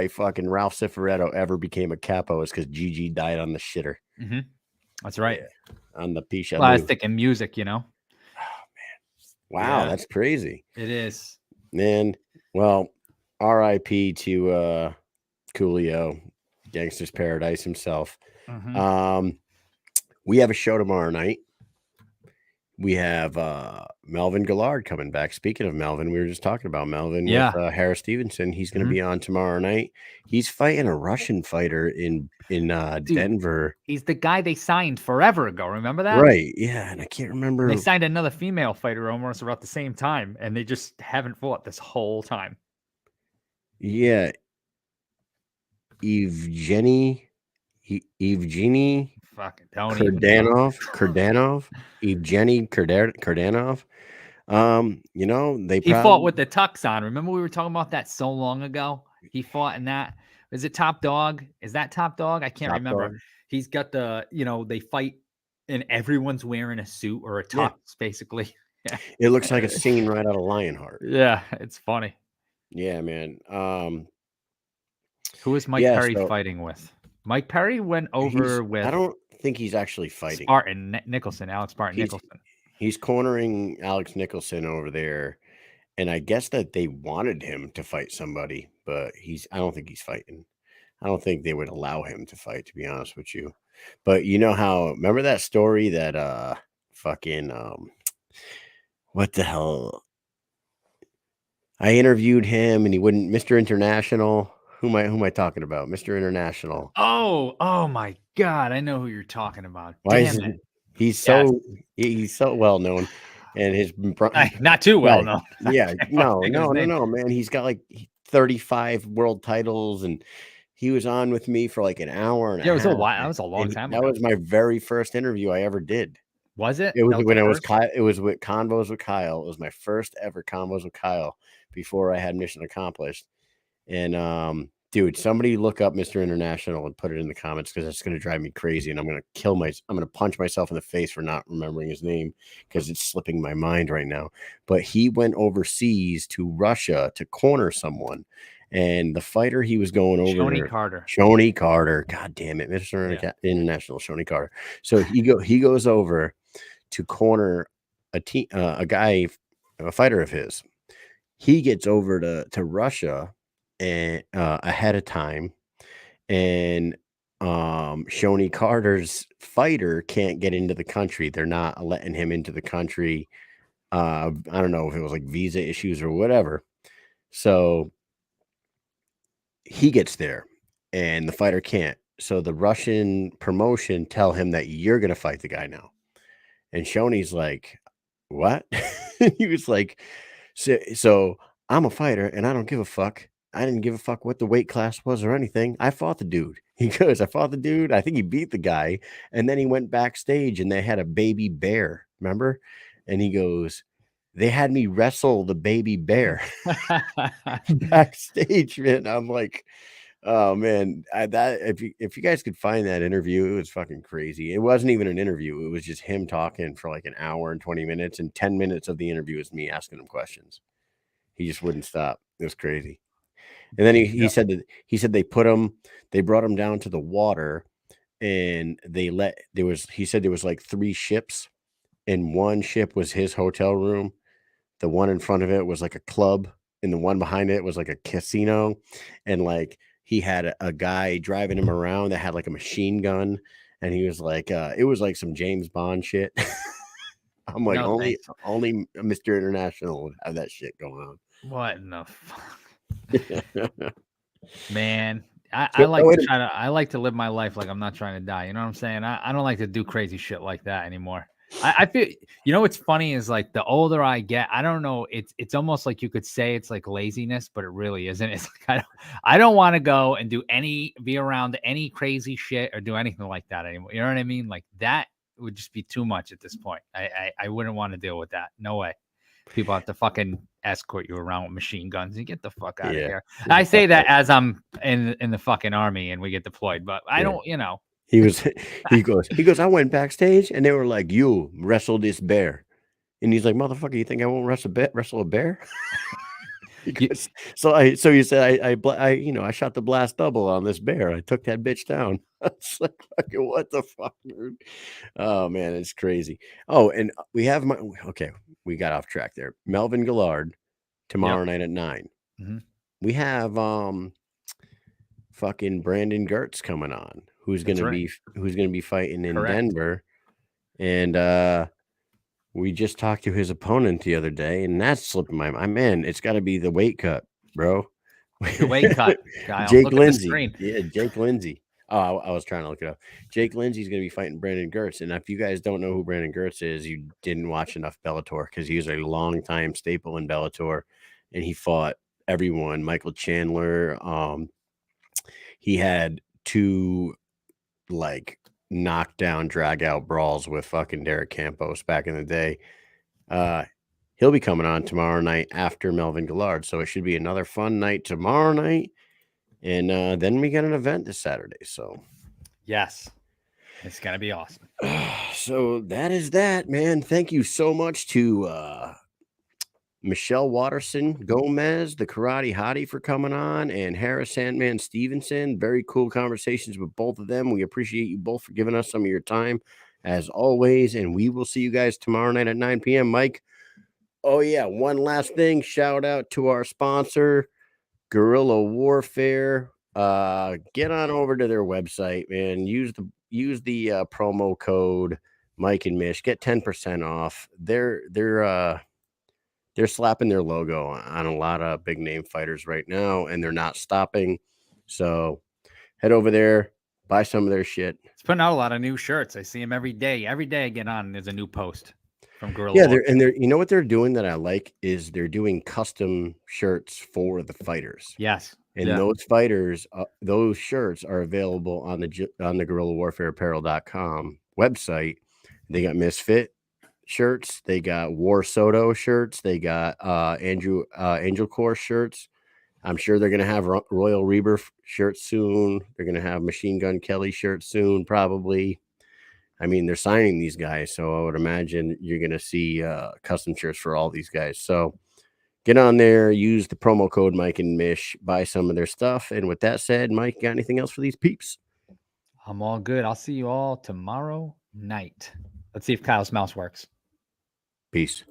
fucking Ralph Cifaretto ever became a capo is because Gigi died on the shitter. Mm-hmm. That's right. Yeah, on the Pichadu. Plastic and music, Oh man! Wow, that's crazy. It is, man. Well, R.I.P. to Coolio, Gangsta's Paradise himself. Mm-hmm. We have a show tomorrow night. we have Melvin Gillard coming back. Speaking of Melvin, we were just talking about Melvin Yeah. with Harris Stephenson. He's going to Mhm. be on tomorrow night. He's fighting a Russian fighter in Denver. He's the guy they signed forever ago. Remember that? Right. Yeah. And I can't remember. They signed another female fighter almost about the same time, and they just haven't fought this whole time. Yeah. Evgeny Fucking don't even know. Kurdanov. Evgeny Kurdanov. They He fought probably with the tux on. Remember we were talking about that so long ago? He fought in that. Is it Top Dog? Is that Top Dog? I can't Top remember. Dog. He's got they fight and everyone's wearing a suit or a tux, Yeah. basically. Yeah. It looks like a scene right out of Lionheart. Yeah, it's funny. Yeah, man. Who is Mike Perry fighting with? Mike Perry went over with. I don't think he's actually fighting. Alex Spartan Nicholson. He's cornering Alex Nicholson over there, and I guess that they wanted him to fight somebody, but I don't think he's fighting. I don't think they would allow him to fight, to be honest with you. But remember that story that what the hell? I interviewed him and he wouldn't. Mr. International. Who am I talking about? Mr. International. Oh my God! I know who you're talking about. Why Damn is it! He's so well known, and his not too well known. Yeah, no, man. He's got like 35 world titles, and he was on with me for like an hour and Yeah, it was a a half. while. That was a long time ago. That was my very first interview I ever did. Was it? It was when I was Kyle. It was with Convos with Kyle. It was my first ever Convos with Kyle before I had Mission Accomplished. And dude, somebody look up Mr. International and put it in the comments because it's going to drive me crazy, and I'm going to punch myself in the face for not remembering his name because it's slipping my mind right now. But he went overseas to Russia to corner someone, and the fighter he was going over, Shoney Carter. God damn it, Mr. International, Shoney Carter. So he goes over to corner a fighter of his. He gets over to Russia and ahead of time, and Shoney Carter's fighter can't get into the country. They're not letting him into the country. I don't know if it was like visa issues or whatever. So he gets there and the fighter can't. So the Russian promotion tell him that you're going to fight the guy now. And Shoney's like, what? He was like, so I'm a fighter and I don't give a fuck. I didn't give a fuck what the weight class was or anything. I fought the dude. He goes, I fought the dude. I think he beat the guy. And then he went backstage and they had a baby bear. Remember? And he goes, they had me wrestle the baby bear backstage, man. I'm like, oh man, if you guys could find that interview, it was fucking crazy. It wasn't even an interview. It was just him talking for like an hour and 20 minutes, and 10 minutes of the interview was me asking him questions. He just wouldn't stop. It was crazy. And then he said they brought him down to the water, and he said there was like 3 ships, and one ship was his hotel room. The one in front of it was like a club, and the one behind it was like a casino. And like he had a guy driving him around that had like a machine gun, and he was like, it was like some James Bond shit. I'm like, only Mr. International would have that shit going on. What in the fuck? Man, I like to live my life like I'm not trying to die. You know what I'm saying? I don't like to do crazy shit like that anymore. I feel, what's funny is like the older I get, I don't know. It's almost like you could say it's like laziness, but it really isn't. It's like, I don't want to go and be around any crazy shit or do anything like that anymore. You know what I mean? Like that would just be too much at this point. I wouldn't want to deal with that. No way. People have to fucking escort you around with machine guns and get the fuck out of here. I say that as I'm in the fucking army and we get deployed, but I don't, He goes, I went backstage and they were like, you wrestle this bear. And he's like, motherfucker, you think I won't wrestle a bear? Goes, so you said I shot the blast double on this bear. I took that bitch down. It's like, fucking, what the fuck, dude? Oh man, it's crazy. Oh, and we got off track there. Melvin Gillard tomorrow night at 9. Mm-hmm. We have fucking Brandon Gertz coming on, who's gonna be fighting in Denver, and we just talked to his opponent the other day, and that's slipping my mind. Man, it's got to be the weight cut, bro. The weight cut, Kyle. Jake Look at the Lindsay. screen. Yeah, Jake Lindsay. Oh, I was trying to look it up. Jake Lindsay's going to be fighting Brandon Gertz. And if you guys don't know who Brandon Gertz is, you didn't watch enough Bellator, because he was a long-time staple in Bellator, and he fought everyone. Michael Chandler. He had 2 like knockdown, drag out brawls with fucking Derek Campos back in the day. He'll be coming on tomorrow night after Melvin Gillard, so it should be another fun night tomorrow night. And then we got an event this Saturday. So, yes, it's going to be awesome. So that is that, man. Thank you so much to Michelle Waterson Gomez, the Karate Hottie, for coming on, and Harris, Sandman, Stephenson. Very cool conversations with both of them. We appreciate you both for giving us some of your time, as always. And we will see you guys tomorrow night at 9 p.m. Mike. Oh, yeah. One last thing. Shout out to our sponsor, Guerrilla Warfare. Get on over to their website and use the promo code Mike and Mish. Get 10% off. They're slapping their logo on a lot of big name fighters right now, and they're not stopping. So head over there, buy some of their shit. It's putting out a lot of new shirts. I see them every day. Every day I get on, there's a new post from Guerrilla. Yeah, Warfare. they're you know what they're doing that I like is they're doing custom shirts for the fighters. Yes. And those fighters, those shirts are available on the GuerrillaWarfareApparel.com website. They got Misfit shirts, they got War Soto shirts, they got Angel Corps shirts. I'm sure they're gonna have Royal Rebirth shirts soon. They're gonna have Machine Gun Kelly shirts soon, probably. I mean, they're signing these guys, so I would imagine you're gonna see custom shirts for all these guys. So get on there, use the promo code Mike and Mish, buy some of their stuff. And with that said, Mike, got anything else for these peeps? I'm all good. I'll see you all tomorrow night. Let's see if Kyle's mouse works. Peace.